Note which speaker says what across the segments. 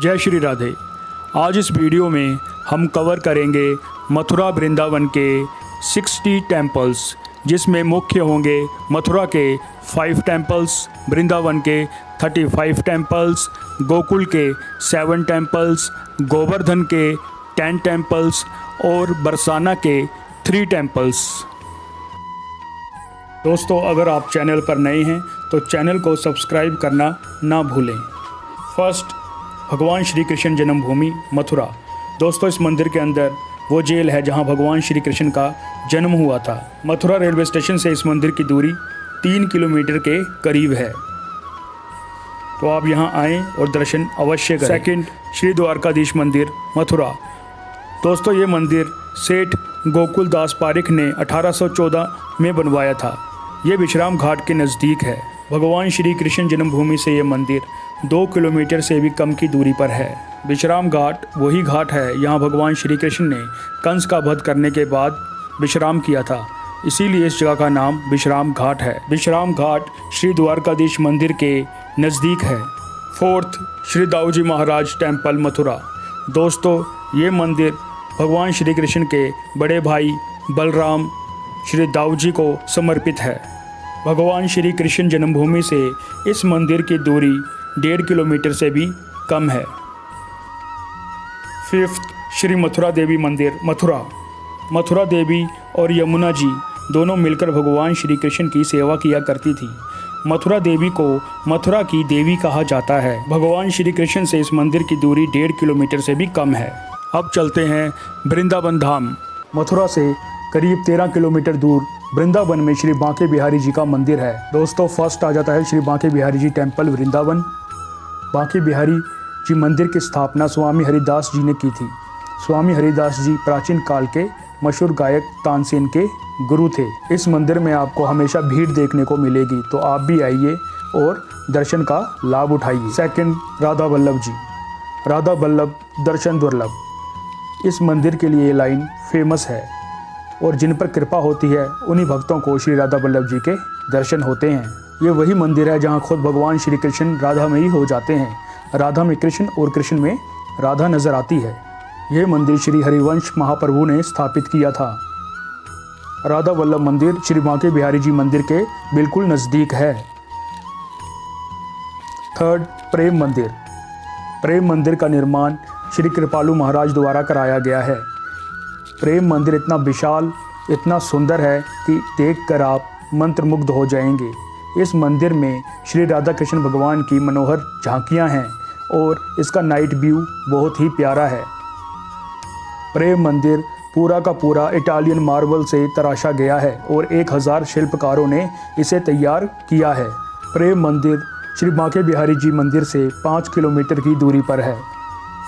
Speaker 1: जय श्री राधे। आज इस वीडियो में हम कवर करेंगे मथुरा वृंदावन के 60 टेम्पल्स, जिसमें मुख्य होंगे मथुरा के 5 टेम्पल्स, वृंदावन के 35 टेम्पल्स, गोकुल के 7 टेम्पल्स, गोवर्धन के 10 टेम्पल्स और बरसाना के 3 टेम्पल्स। दोस्तों, अगर आप चैनल पर नए हैं तो चैनल को सब्सक्राइब करना ना भूलें। फर्स्ट, भगवान श्री कृष्ण जन्मभूमि मथुरा। दोस्तों, इस मंदिर के अंदर वो जेल है जहां भगवान श्री कृष्ण का जन्म हुआ था। मथुरा रेलवे स्टेशन से इस मंदिर की दूरी 3 किलोमीटर के करीब है, तो आप यहां आएँ और दर्शन अवश्य करें। सेकंड, श्री द्वारकाधीश मंदिर मथुरा। दोस्तों, ये मंदिर सेठ गोकुल दास पारिक ने 1814 में बनवाया था। ये विश्राम घाट के नज़दीक है। भगवान श्री कृष्ण जन्मभूमि से ये मंदिर 2 किलोमीटर से भी कम की दूरी पर है। विश्राम घाट वही घाट है यहाँ भगवान श्री कृष्ण ने कंस का वध करने के बाद विश्राम किया था, इसीलिए इस जगह का नाम विश्राम घाट है। विश्राम घाट श्री द्वारकाधीश मंदिर के नज़दीक है। फोर्थ, श्री दाऊजी महाराज टेम्पल मथुरा। दोस्तों, ये मंदिर भगवान श्री कृष्ण के बड़े भाई बलराम श्री दाऊजी को समर्पित है। भगवान श्री कृष्ण जन्मभूमि से इस मंदिर की दूरी 1.5 किलोमीटर से भी कम है। फिफ्थ, श्री मथुरा देवी मंदिर मथुरा। मथुरा देवी और यमुना जी दोनों मिलकर भगवान श्री कृष्ण की सेवा किया करती थी। मथुरा देवी को मथुरा की देवी कहा जाता है। भगवान श्री कृष्ण से इस मंदिर की दूरी 1.5 किलोमीटर से भी कम है। अब चलते हैं वृंदावन धाम। मथुरा से करीब 13 किलोमीटर दूर वृंदावन में श्री बांके बिहारी जी का मंदिर है। दोस्तों, फर्स्ट आ जाता है श्री बांके बिहारी जी टेम्पल वृंदावन। बांके बिहारी जी मंदिर की स्थापना स्वामी हरिदास जी ने की थी। स्वामी हरिदास जी प्राचीन काल के मशहूर गायक तानसेन के गुरु थे। इस मंदिर में आपको हमेशा भीड़ देखने को मिलेगी, तो आप भी आइए और दर्शन का लाभ उठाइए। सेकंड, राधा वल्लभ जी। राधा वल्लभ दर्शन दुर्लभ। इस मंदिर के लिए ये लाइन फेमस है और जिन पर कृपा होती है उन्हीं भक्तों को श्री राधा वल्लभ जी के दर्शन होते हैं। ये वही मंदिर है जहाँ खुद भगवान श्री कृष्ण राधा में ही हो जाते हैं। राधा में कृष्ण और कृष्ण में राधा नजर आती है। यह मंदिर श्री हरिवंश महाप्रभु ने स्थापित किया था। राधा वल्लभ मंदिर श्री बांके बिहारी जी मंदिर के बिल्कुल नज़दीक है। थर्ड, प्रेम मंदिर। प्रेम मंदिर का निर्माण श्री कृपालु महाराज द्वारा कराया गया है। प्रेम मंदिर इतना विशाल, इतना सुंदर है कि देखकर आप मंत्रमुग्ध हो जाएंगे। इस मंदिर में श्री राधा कृष्ण भगवान की मनोहर झांकियां हैं और इसका नाइट व्यू बहुत ही प्यारा है। प्रेम मंदिर पूरा का पूरा इटालियन मार्बल से तराशा गया है और 1000 शिल्पकारों ने इसे तैयार किया है। प्रेम मंदिर श्री बांके बिहारी जी मंदिर से 5 किलोमीटर की दूरी पर है।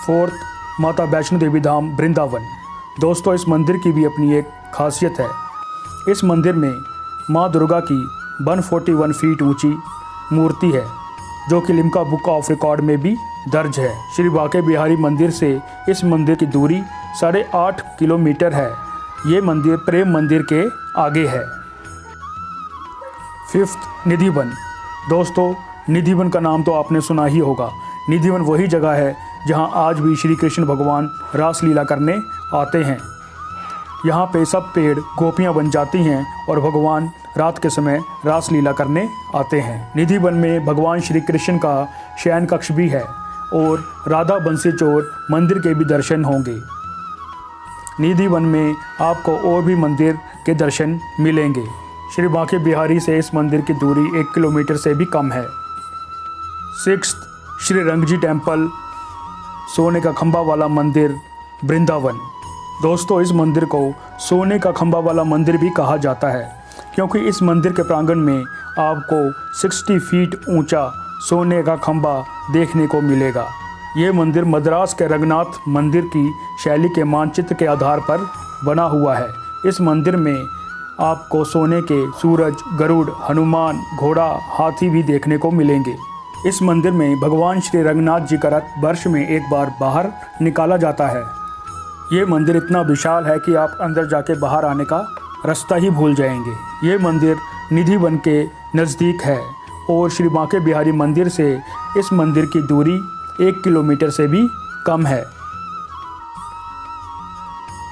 Speaker 1: फोर्थ, माता वैष्णो देवी धाम वृंदावन। दोस्तों, इस मंदिर की भी अपनी एक खासियत है। इस मंदिर में माँ दुर्गा की 141 फीट ऊंची मूर्ति है, जो कि लिम्का बुक ऑफ रिकॉर्ड में भी दर्ज है। श्री बांके बिहारी मंदिर से इस मंदिर की दूरी 8.5 किलोमीटर है। ये मंदिर प्रेम मंदिर के आगे है। फिफ्थ, निधिवन। दोस्तों, निधिवन का नाम तो आपने सुना ही होगा। निधिवन वही जगह है जहां आज भी श्री कृष्ण भगवान रासलीला करने आते हैं। यहाँ पे सब पेड़ गोपियाँ बन जाती हैं और भगवान रात के समय रासलीला करने आते हैं। निधिवन में भगवान श्री कृष्ण का शयन कक्ष भी है और राधा बंसी चोर मंदिर के भी दर्शन होंगे। निधिवन में आपको और भी मंदिर के दर्शन मिलेंगे। श्री बांके बिहारी से इस मंदिर की दूरी 1 किलोमीटर से भी कम है। सिक्स्थ, श्री रंगजी टेम्पल सोने का खंभा वाला मंदिर वृंदावन। दोस्तों, इस मंदिर को सोने का खंभा वाला मंदिर भी कहा जाता है, क्योंकि इस मंदिर के प्रांगण में आपको 60 फीट ऊंचा सोने का खंभा देखने को मिलेगा। ये मंदिर मद्रास के रंगनाथ मंदिर की शैली के मानचित्र के आधार पर बना हुआ है। इस मंदिर में आपको सोने के सूरज, गरुड़, हनुमान, घोड़ा, हाथी भी देखने को मिलेंगे। इस मंदिर में भगवान श्री रंगनाथ जी का रथ वर्ष में एक बार बाहर निकाला जाता है। ये मंदिर इतना विशाल है कि आप अंदर जाके बाहर आने का रास्ता ही भूल जाएंगे। ये मंदिर निधिवन के नज़दीक है और श्री बांके बिहारी मंदिर से इस मंदिर की दूरी 1 किलोमीटर से भी कम है।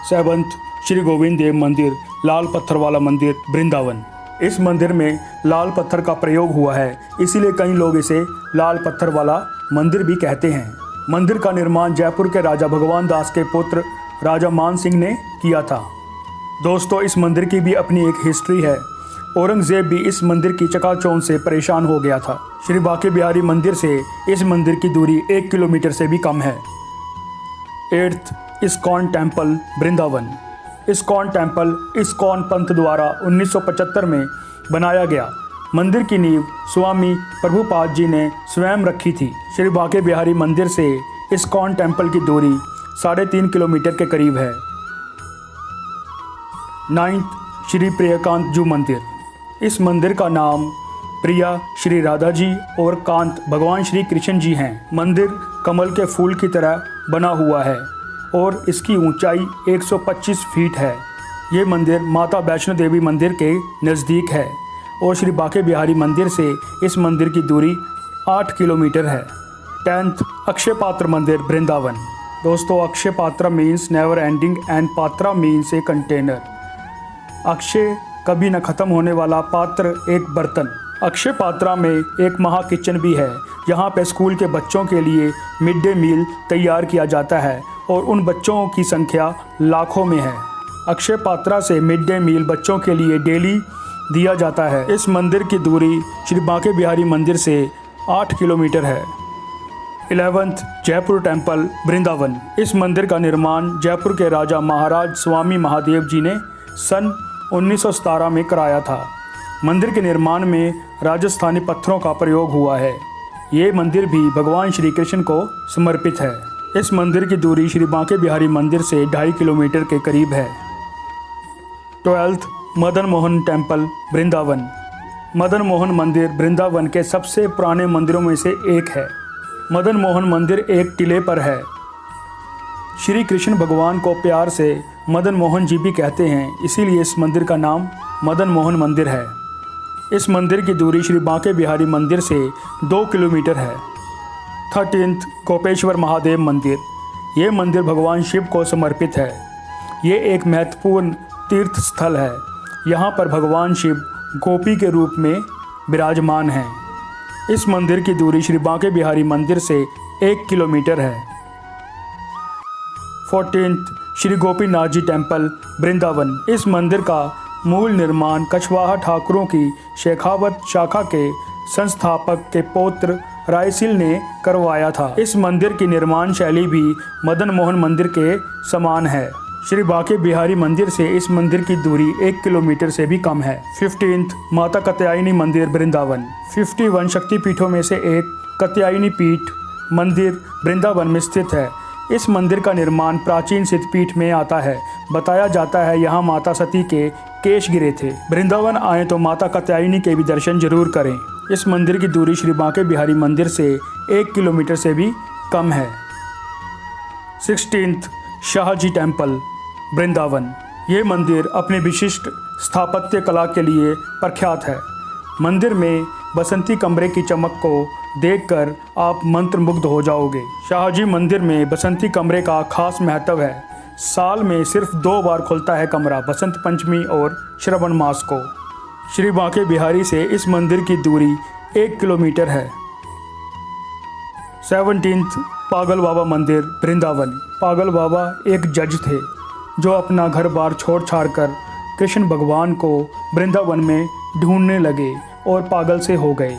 Speaker 1: 7th श्री गोविंद देव मंदिर, लाल पत्थर वाला मंदिर, वृंदावन। इस मंदिर में लाल पत्थर का प्रयोग हुआ है, इसीलिए कई लोग इसे लाल पत्थर वाला मंदिर भी कहते हैं। मंदिर का निर्माण जयपुर के राजा भगवान दास के पुत्र राजा मान सिंह ने किया था। दोस्तों, इस मंदिर की भी अपनी एक हिस्ट्री है। औरंगजेब भी इस मंदिर की चकाचौंध से परेशान हो गया था। श्री बांके बिहारी मंदिर से इस मंदिर की दूरी 1 किलोमीटर से भी कम है। 8th ISKCON temple, Vrindavan. ISKCON temple ISKCON पंथ द्वारा 1975 में बनाया गया। मंदिर की नींव स्वामी प्रभुपाद जी ने स्वयं रखी थी। श्री बांके बिहारी मंदिर से इस्कॉन टेम्पल की दूरी 3.5 किलोमीटर के करीब है। 9th श्री प्रियकांत जू मंदिर। इस मंदिर का नाम प्रिया श्री राधा जी और कांत भगवान श्री कृष्ण जी हैं। मंदिर कमल के फूल की तरह बना हुआ है और इसकी ऊंचाई 125 फीट है। ये मंदिर माता वैष्णो देवी मंदिर के नज़दीक है और श्री बांके बिहारी मंदिर से इस मंदिर की दूरी 8 किलोमीटर है। 10th अक्षय पात्र मंदिर, वृंदावन। दोस्तों, अक्षय पात्र means never ending and Patra means a container. Akshay कभी न खत्म होने वाला, पात्र एक बर्तन। अक्षय पात्रा में एक महा किचन भी है। यहाँ पे स्कूल के बच्चों के लिए मिड डे मील तैयार किया जाता है और उन बच्चों की संख्या लाखों में है। अक्षय पात्रा से मिड डे मील बच्चों के लिए डेली दिया जाता है। इस मंदिर की दूरी श्री बांके बिहारी मंदिर से 8 किलोमीटर है। 11th Jaipur temple, Vrindavan. इस मंदिर का निर्माण जयपुर के राजा महाराज स्वामी महादेव जी ने सन 1917 में कराया था। मंदिर के निर्माण में राजस्थानी पत्थरों का प्रयोग हुआ है। ये मंदिर भी भगवान श्री कृष्ण को समर्पित है। इस मंदिर की दूरी श्री बांके बिहारी मंदिर से 2.5 किलोमीटर के करीब है। 12th Madan Mohan temple, Vrindavan. मदन मोहन मंदिर वृंदावन के सबसे पुराने मंदिरों में से एक है। मदन मोहन मंदिर एक टीले पर है। श्री कृष्ण भगवान को प्यार से मदन मोहन जी भी कहते हैं, इसीलिए इस मंदिर का नाम मदन मोहन मंदिर है। इस मंदिर की दूरी श्री बांके बिहारी मंदिर से 2 किलोमीटर है। 13th गोपेश्वर महादेव मंदिर। ये मंदिर भगवान शिव को समर्पित है। ये एक महत्वपूर्ण तीर्थ स्थल है। यहाँ पर भगवान शिव गोपी के रूप में विराजमान हैं। इस मंदिर की दूरी श्री बांके बिहारी मंदिर से 1 किलोमीटर है। 14th Shri Gopinath ji temple, Vrindavan. इस मंदिर का मूल निर्माण कछवाहा ठाकुरों की शेखावत शाखा के संस्थापक के पौत्र रायसिल ने करवाया था। इस मंदिर की निर्माण शैली भी मदन मोहन मंदिर के समान है। श्री बांके बिहारी मंदिर से इस मंदिर की दूरी 1 किलोमीटर से भी कम है। 15th माता कात्यायनी मंदिर, वृंदावन। 51 शक्तिपीठों में से एक कात्यायनी पीठ मंदिर वृंदावन में स्थित है। इस मंदिर का निर्माण प्राचीन सिद्धपीठ में आता है। बताया जाता है यहाँ माता सती के केश गिरे थे। वृंदावन आए तो माता कात्यायनी के भी दर्शन जरूर करें। इस मंदिर की दूरी श्री बांके बिहारी मंदिर से 1 किलोमीटर से भी कम है। 16th Shahaji temple, Vrindavan. ये मंदिर अपने विशिष्ट स्थापत्य कला के लिए प्रख्यात है। मंदिर में बसंती कमरे की चमक को देखकर आप मंत्रमुग्ध हो जाओगे। शाहजी मंदिर में बसंती कमरे का खास महत्व है। साल में सिर्फ 2 बार खुलता है कमरा, बसंत पंचमी और श्रावण मास को। श्री बांके बिहारी से इस मंदिर की दूरी 1 किलोमीटर है। 17th पागल बाबा मंदिर, वृंदावन। पागल बाबा एक जज थे जो अपना घर बार छोड़ छाड़ कर कृष्ण भगवान को वृंदावन में ढूंढने लगे और पागल से हो गए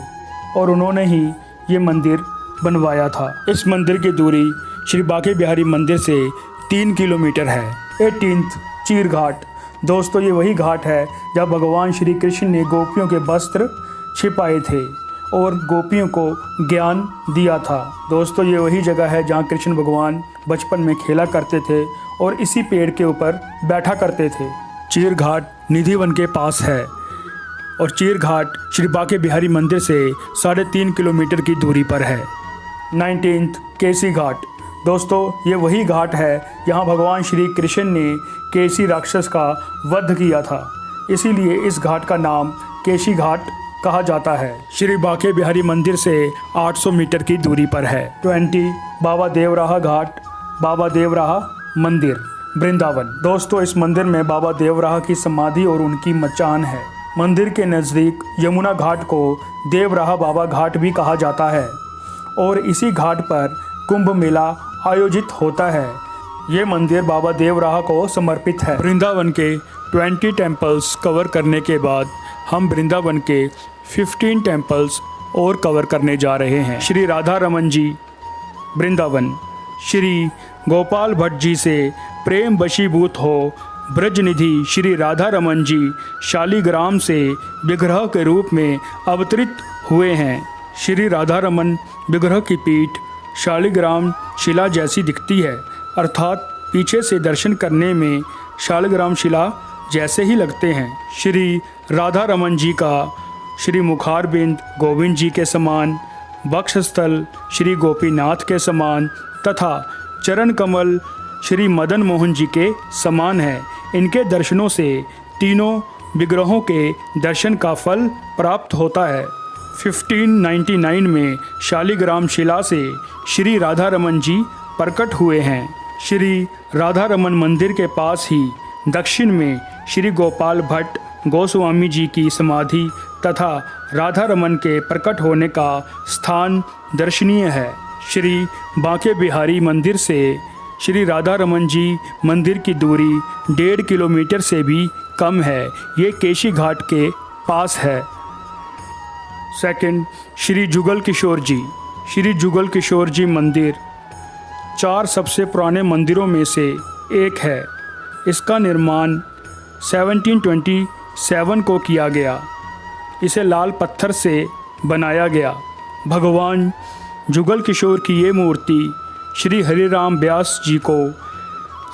Speaker 1: और उन्होंने ही ये मंदिर बनवाया था। इस मंदिर की दूरी श्री बांके बिहारी मंदिर से 3 किलोमीटर है। 18th चीर घाट। दोस्तों, ये वही घाट है जहाँ भगवान श्री कृष्ण ने गोपियों के वस्त्र छिपाए थे और गोपियों को ज्ञान दिया था। दोस्तों, ये वही जगह है जहाँ कृष्ण भगवान बचपन में खेला करते थे और इसी पेड़ के ऊपर बैठा करते थे। चीर घाट निधिवन के पास है और चीर घाट श्री बांके बिहारी मंदिर से 3.5 किलोमीटर की दूरी पर है। 19th केसी घाट। दोस्तों, ये वही घाट है यहाँ भगवान श्री कृष्ण ने केसी राक्षस का वध किया था, इसीलिए इस घाट का नाम केसी घाट कहा जाता है। श्री बांके बिहारी मंदिर से 800 मीटर की दूरी पर है। 20 बाबा देवराहा घाट, बाबा देवराहा मंदिर, वृंदावन। दोस्तों, इस मंदिर में बाबा देवराहा की समाधि और उनकी मचान है। मंदिर के नज़दीक यमुना घाट को देवराहा बाबा घाट भी कहा जाता है और इसी घाट पर कुंभ मेला आयोजित होता है। ये मंदिर बाबा देवराहा को समर्पित है। वृंदावन के 20 टेम्पल्स कवर करने के बाद हम वृंदावन के 15 टेम्पल्स और कवर करने जा रहे हैं। श्री राधा रमन जी वृंदावन। श्री गोपाल भट्ट जी से प्रेम वशीभूत हो ब्रजनिधि श्री राधा रमन जी शालिग्राम से विग्रह के रूप में अवतरित हुए हैं। श्री राधा रमन विग्रह की पीठ शालिग्राम शिला जैसी दिखती है, अर्थात पीछे से दर्शन करने में शालिग्राम शिला जैसे ही लगते हैं। श्री राधा रमन जी का श्री मुखारबिंद गोविंद जी के समान, वक्षस्थल श्री गोपीनाथ के समान तथा चरण कमल श्री मदन मोहन जी के समान है। इनके दर्शनों से तीनों विग्रहों के दर्शन का फल प्राप्त होता है। 1599 में शालिग्राम शिला से श्री राधा रमन जी प्रकट हुए हैं। श्री राधा रमन मंदिर के पास ही दक्षिण में श्री गोपाल भट्ट गोस्वामी जी की समाधि तथा राधा रमन के प्रकट होने का स्थान दर्शनीय है। श्री बांके बिहारी मंदिर से श्री राधा रमन जी मंदिर की दूरी 1.5 किलोमीटर से भी कम है। ये केशी घाट के पास है। सेकंड, श्री जुगल किशोर जी। श्री जुगल किशोर जी मंदिर 4 सबसे पुराने मंदिरों में से एक है। इसका निर्माण 1727 को किया गया। इसे लाल पत्थर से बनाया गया। भगवान जुगल किशोर की ये मूर्ति श्री हरिराम व्यास जी को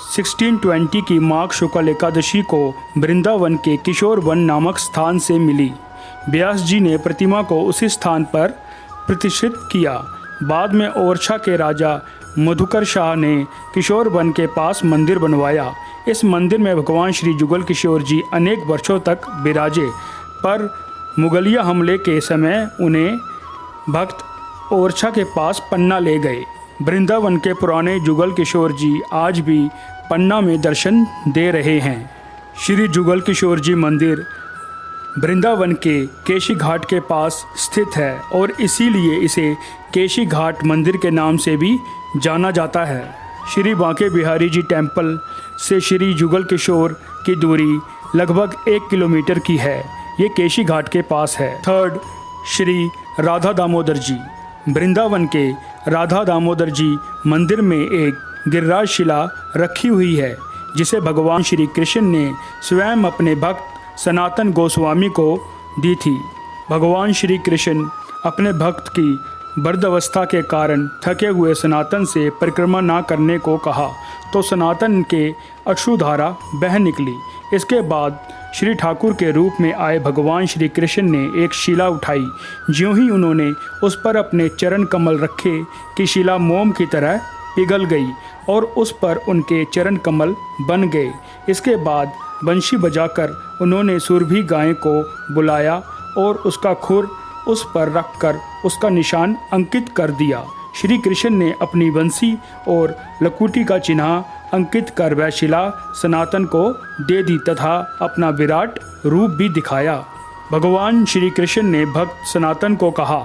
Speaker 1: 1620 की माघ शुक्ल एकादशी को वृंदावन के किशोर वन नामक स्थान से मिली। व्यास जी ने प्रतिमा को उसी स्थान पर प्रतिष्ठित किया। बाद में ओरछा के राजा मधुकर शाह ने किशोर वन के पास मंदिर बनवाया। इस मंदिर में भगवान श्री जुगल किशोर जी अनेक वर्षों तक विराजे, पर मुगलिया हमले के समय उन्हें भक्त ओरछा के पास पन्ना ले गए। वृंदावन के पुराने जुगल किशोर जी आज भी पन्ना में दर्शन दे रहे हैं। श्री जुगल किशोर जी मंदिर वृंदावन के केशी घाट के पास स्थित है और इसीलिए इसे केशी घाट मंदिर के नाम से भी जाना जाता है। श्री बांके बिहारी जी टेम्पल से श्री जुगल किशोर की दूरी लगभग 1 किलोमीटर की है। ये केशी घाट के पास है। थर्ड, श्री राधा दामोदर जी। वृंदावन के राधा दामोदर जी मंदिर में एक गिरिराज शिला रखी हुई है, जिसे भगवान श्री कृष्ण ने स्वयं अपने भक्त सनातन गोस्वामी को दी थी। भगवान श्री कृष्ण अपने भक्त की वृद्धावस्था के कारण थके हुए सनातन से परिक्रमा ना करने को कहा तो सनातन के अश्रुधारा बह निकली। इसके बाद श्री ठाकुर के रूप में आए भगवान श्री कृष्ण ने एक शिला उठाई। ज्यों ही उन्होंने उस पर अपने चरण कमल रखे कि शिला मोम की तरह पिघल गई और उस पर उनके चरण कमल बन गए। इसके बाद बंशी बजाकर उन्होंने सुरभि गाय को बुलाया और उसका खुर उस पर रखकर उसका निशान अंकित कर दिया। श्री कृष्ण ने अपनी बंसी और लकुटी का चिन्ह अंकित कर वह शिला सनातन को दे दी तथा अपना विराट रूप भी दिखाया। भगवान श्री कृष्ण ने भक्त सनातन को कहा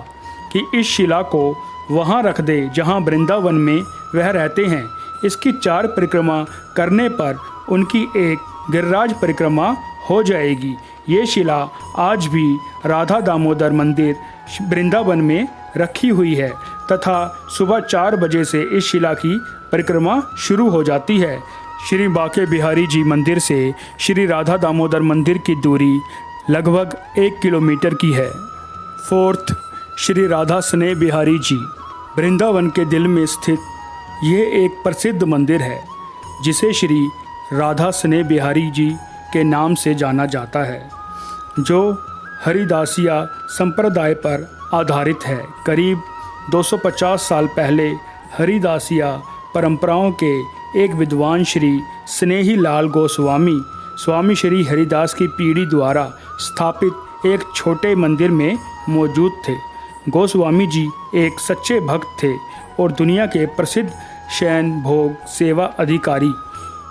Speaker 1: कि इस शिला को वहाँ रख दे जहाँ वृंदावन में वह रहते हैं। इसकी 4 परिक्रमा करने पर उनकी एक गिरिराज परिक्रमा हो जाएगी। ये शिला आज भी राधा दामोदर मंदिर वृंदावन में रखी हुई है तथा सुबह 4 बजे से इस शिला की परिक्रमा शुरू हो जाती है। श्री बांके बिहारी जी मंदिर से श्री राधा दामोदर मंदिर की दूरी लगभग 1 किलोमीटर की है। फोर्थ, श्री राधा स्नेह बिहारी जी। वृंदावन के दिल में स्थित यह एक प्रसिद्ध मंदिर है जिसे श्री राधा स्नेह बिहारी जी के नाम से जाना जाता है, जो हरिदासिया संप्रदाय पर आधारित है। करीब 250 साल पहले हरिदासिया परंपराओं के एक विद्वान श्री स्नेही लाल गोस्वामी स्वामी श्री हरिदास की पीढ़ी द्वारा स्थापित एक छोटे मंदिर में मौजूद थे। गोस्वामी जी एक सच्चे भक्त थे और दुनिया के प्रसिद्ध शयन भोग सेवा अधिकारी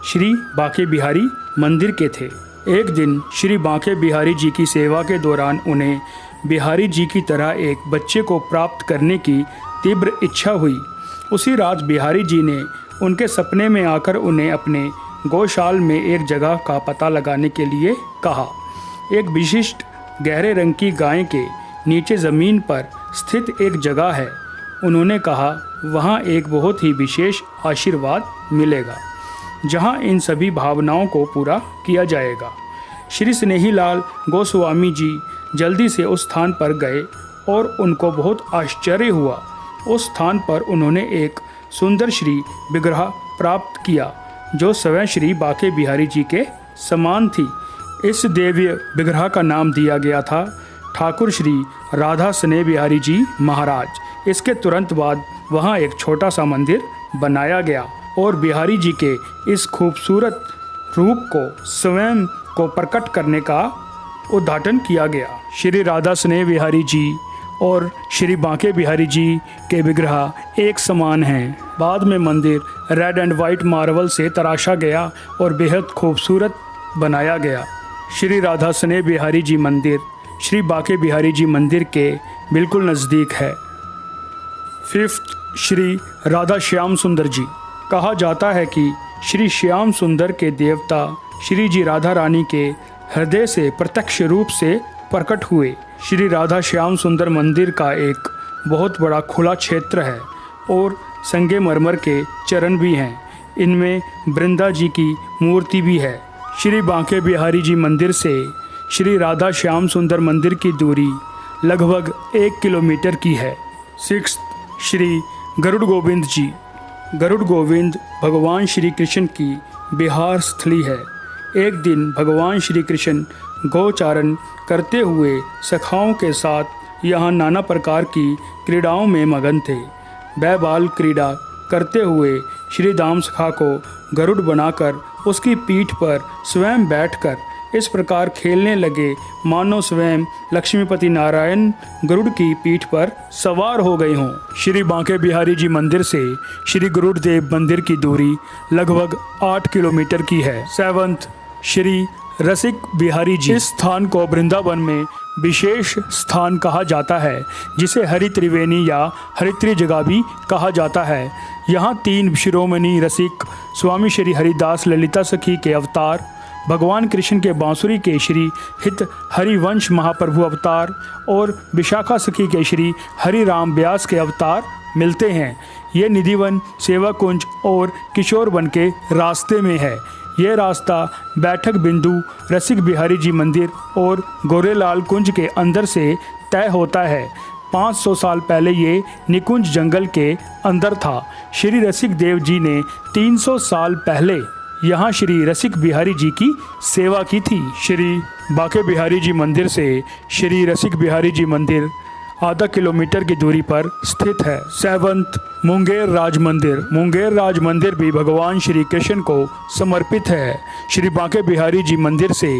Speaker 1: श्री बांके बिहारी मंदिर के थे। एक दिन श्री बांके बिहारी जी की सेवा के दौरान उन्हें बिहारी जी की तरह एक बच्चे को प्राप्त करने की तीव्र इच्छा हुई। उसी रात बिहारी जी ने उनके सपने में आकर उन्हें अपने गौशाल में एक जगह का पता लगाने के लिए कहा। एक विशिष्ट गहरे रंग की गाय के नीचे ज़मीन पर स्थित एक जगह है। उन्होंने कहा वहाँ एक बहुत ही विशेष आशीर्वाद मिलेगा जहाँ इन सभी भावनाओं को पूरा किया जाएगा। श्री स्नेहीलाल गोस्वामी जी जल्दी से उस स्थान पर गए और उनको बहुत आश्चर्य हुआ। उस स्थान पर उन्होंने एक सुंदर श्री विग्रह प्राप्त किया जो स्वयं श्री बांके बिहारी जी के समान थी। इस दिव्य विग्रह का नाम दिया गया था ठाकुर श्री राधा स्नेह बिहारी जी महाराज। इसके तुरंत बाद वहाँ एक छोटा सा मंदिर बनाया गया और बिहारी जी के इस खूबसूरत रूप को स्वयं को प्रकट करने का उद्घाटन किया गया। श्री राधा स्नेह बिहारी जी और श्री बांके बिहारी जी के विग्रह एक समान हैं। बाद में मंदिर रेड एंड वाइट मार्बल से तराशा गया और बेहद खूबसूरत बनाया गया। श्री राधा स्नेह बिहारी जी मंदिर श्री बांके बिहारी जी मंदिर के बिल्कुल नज़दीक है। फिफ्थ, श्री राधा श्याम सुंदर जी। कहा जाता है कि श्री श्याम सुंदर के देवता श्री जी राधा रानी के हृदय से प्रत्यक्ष रूप से प्रकट हुए। श्री राधा श्याम सुंदर मंदिर का एक बहुत बड़ा खुला क्षेत्र है और संगमरमर के चरण भी हैं। इनमें वृंदा जी की मूर्ति भी है। श्री बांके बिहारी जी मंदिर से श्री राधा श्याम सुंदर मंदिर की दूरी लगभग 1 किलोमीटर की है। सिक्स्थ, श्री गरुड़ गोविंद जी। गरुड़ गोविंद भगवान श्री कृष्ण की विहार स्थली है। एक दिन भगवान श्री कृष्ण गोचारण करते हुए सखाओं के साथ यहाँ नाना प्रकार की क्रीड़ाओं में मगन थे। वह बाल क्रीड़ा करते हुए श्री दाम सखा को गरुड़ बनाकर उसकी पीठ पर स्वयं बैठकर इस प्रकार खेलने लगे मानो स्वयं लक्ष्मीपति नारायण गरुड़ की पीठ पर सवार हो गए हों। श्री बांके बिहारी जी मंदिर से श्री गुरुदेव मंदिर की दूरी लगभग 8 किलोमीटर की है। सेवंथ, श्री रसिक बिहारी जी। इस स्थान को वृंदावन में विशेष स्थान कहा जाता है जिसे हरि त्रिवेणी या हरित्री जगह भी कहा जाता है। यहाँ 3 शिरोमणि रसिक स्वामी श्री हरिदास ललिता सखी के अवतार, भगवान कृष्ण के बांसुरी के श्री हित हरिवंश महाप्रभु अवतार और विशाखा सखी के श्री हरि राम व्यास के अवतार मिलते हैं। ये निधिवन, सेवा कुंज और किशोर वन के रास्ते में है। यह रास्ता बैठक बिंदु, रसिक बिहारी जी मंदिर और गोरेलाल कुंज के अंदर से तय होता है। 500 साल पहले ये निकुंज जंगल के अंदर था। श्री रसिक देव जी ने 300 साल पहले यहाँ श्री रसिक बिहारी जी की सेवा की थी। श्री बांके बिहारी जी मंदिर से श्री रसिक बिहारी जी मंदिर आधा किलोमीटर की दूरी पर स्थित है। सेवंथ, मुंगेर राज मंदिर। मुंगेर राज मंदिर भी भगवान श्री कृष्ण को समर्पित है। श्री बांके बिहारी जी मंदिर से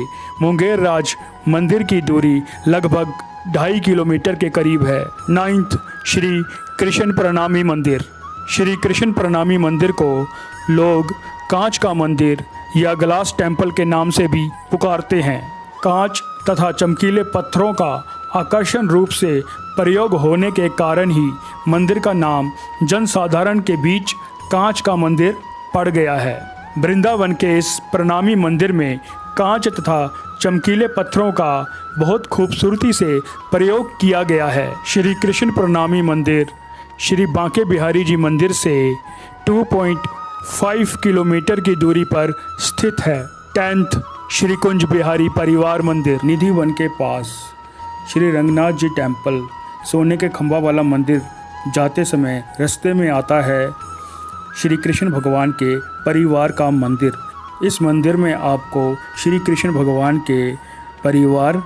Speaker 1: मुंगेर राज मंदिर की दूरी लगभग 2.5 किलोमीटर के करीब है। नाइन्थ, श्री कृष्ण प्रणामी मंदिर। श्री कृष्ण प्रणामी मंदिर को लोग कांच का मंदिर या ग्लास टेम्पल के नाम से भी पुकारते हैं। कांच तथा चमकीले पत्थरों का आकर्षण रूप से प्रयोग होने के कारण ही मंदिर का नाम जनसाधारण के बीच कांच का मंदिर पड़ गया है। वृंदावन के इस प्रणामी मंदिर में कांच तथा चमकीले पत्थरों का बहुत खूबसूरती से प्रयोग किया गया है। श्री कृष्ण प्रणामी मंदिर श्री बांके बिहारी जी मंदिर से 2.5 किलोमीटर की दूरी पर स्थित है। 10th, श्री कुंज बिहारी परिवार मंदिर। निधिवन के पास श्री रंगनाथ जी टेम्पल, सोने के खंभा वाला मंदिर जाते समय रास्ते में आता है श्री कृष्ण भगवान के परिवार का मंदिर। इस मंदिर में आपको श्री कृष्ण भगवान के परिवार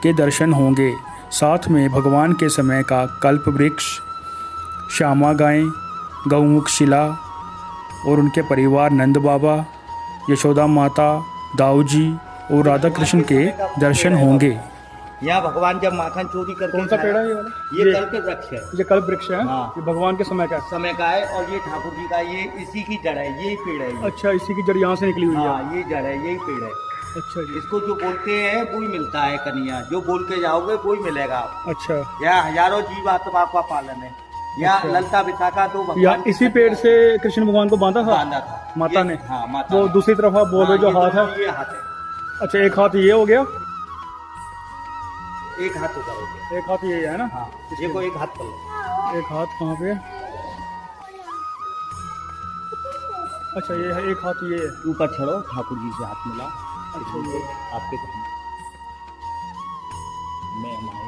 Speaker 1: के दर्शन होंगे। साथ में भगवान के समय का कल्प वृक्ष, श्यामा गाय, गौमुख शिला और उनके परिवार नंद बाबा, यशोदा माता, दाऊ जी और राधा कृष्ण के दर्शन होंगे।
Speaker 2: यहाँ भगवान जब माखन चोरी करके
Speaker 1: कौन सा पेड़ है ये वाला?
Speaker 2: ये कल्प वृक्ष है,
Speaker 1: ये कल्प वृक्ष है।
Speaker 2: हाँ।
Speaker 1: ये भगवान के समय का है।
Speaker 2: समय का है। और ये ठाकुर जी का, ये इसी की जड़ है, यही पेड़ है ये।
Speaker 1: अच्छा, इसी की जड़ यहाँ से निकली हुई है।
Speaker 2: हाँ, ये जड़ है, यही पेड़ है।
Speaker 1: अच्छा जी।
Speaker 2: इसको जो बोलते हैं वो ही मिलता है कन्हैया, जो बोल के जाओगे वो ही मिलेगा आपको।
Speaker 1: अच्छा,
Speaker 2: यहाँ हजारों जीव आत्मा का पालन है। यहाँ
Speaker 1: अच्छा।
Speaker 2: ललता विशाखा तो
Speaker 1: या
Speaker 2: भगवान
Speaker 1: इसी पेड़ से कृष्ण भगवान को बांधा था
Speaker 2: बांधा था
Speaker 1: माता ने।
Speaker 2: हाँ, माता
Speaker 1: वो
Speaker 2: ने।
Speaker 1: दूसरी तरफ आप बोल रहे जो
Speaker 2: हाँ,
Speaker 1: हाथ है।
Speaker 2: ये हाथ है,
Speaker 1: अच्छा, एक हाथ ये हो गया,
Speaker 2: एक हाथ उधर हो गया।
Speaker 1: एक हाथ ये है ना।
Speaker 2: हाँ, ये को एक हाथ कर लो।
Speaker 1: एक हाथ कहाँ पे है? अच्छा, ये है एक हाथ ये है।
Speaker 2: ऊपर चढ़ो, ठाकुर जी से हाथ मिला।
Speaker 1: अच्छा, ये
Speaker 2: आपके घर में हमारी।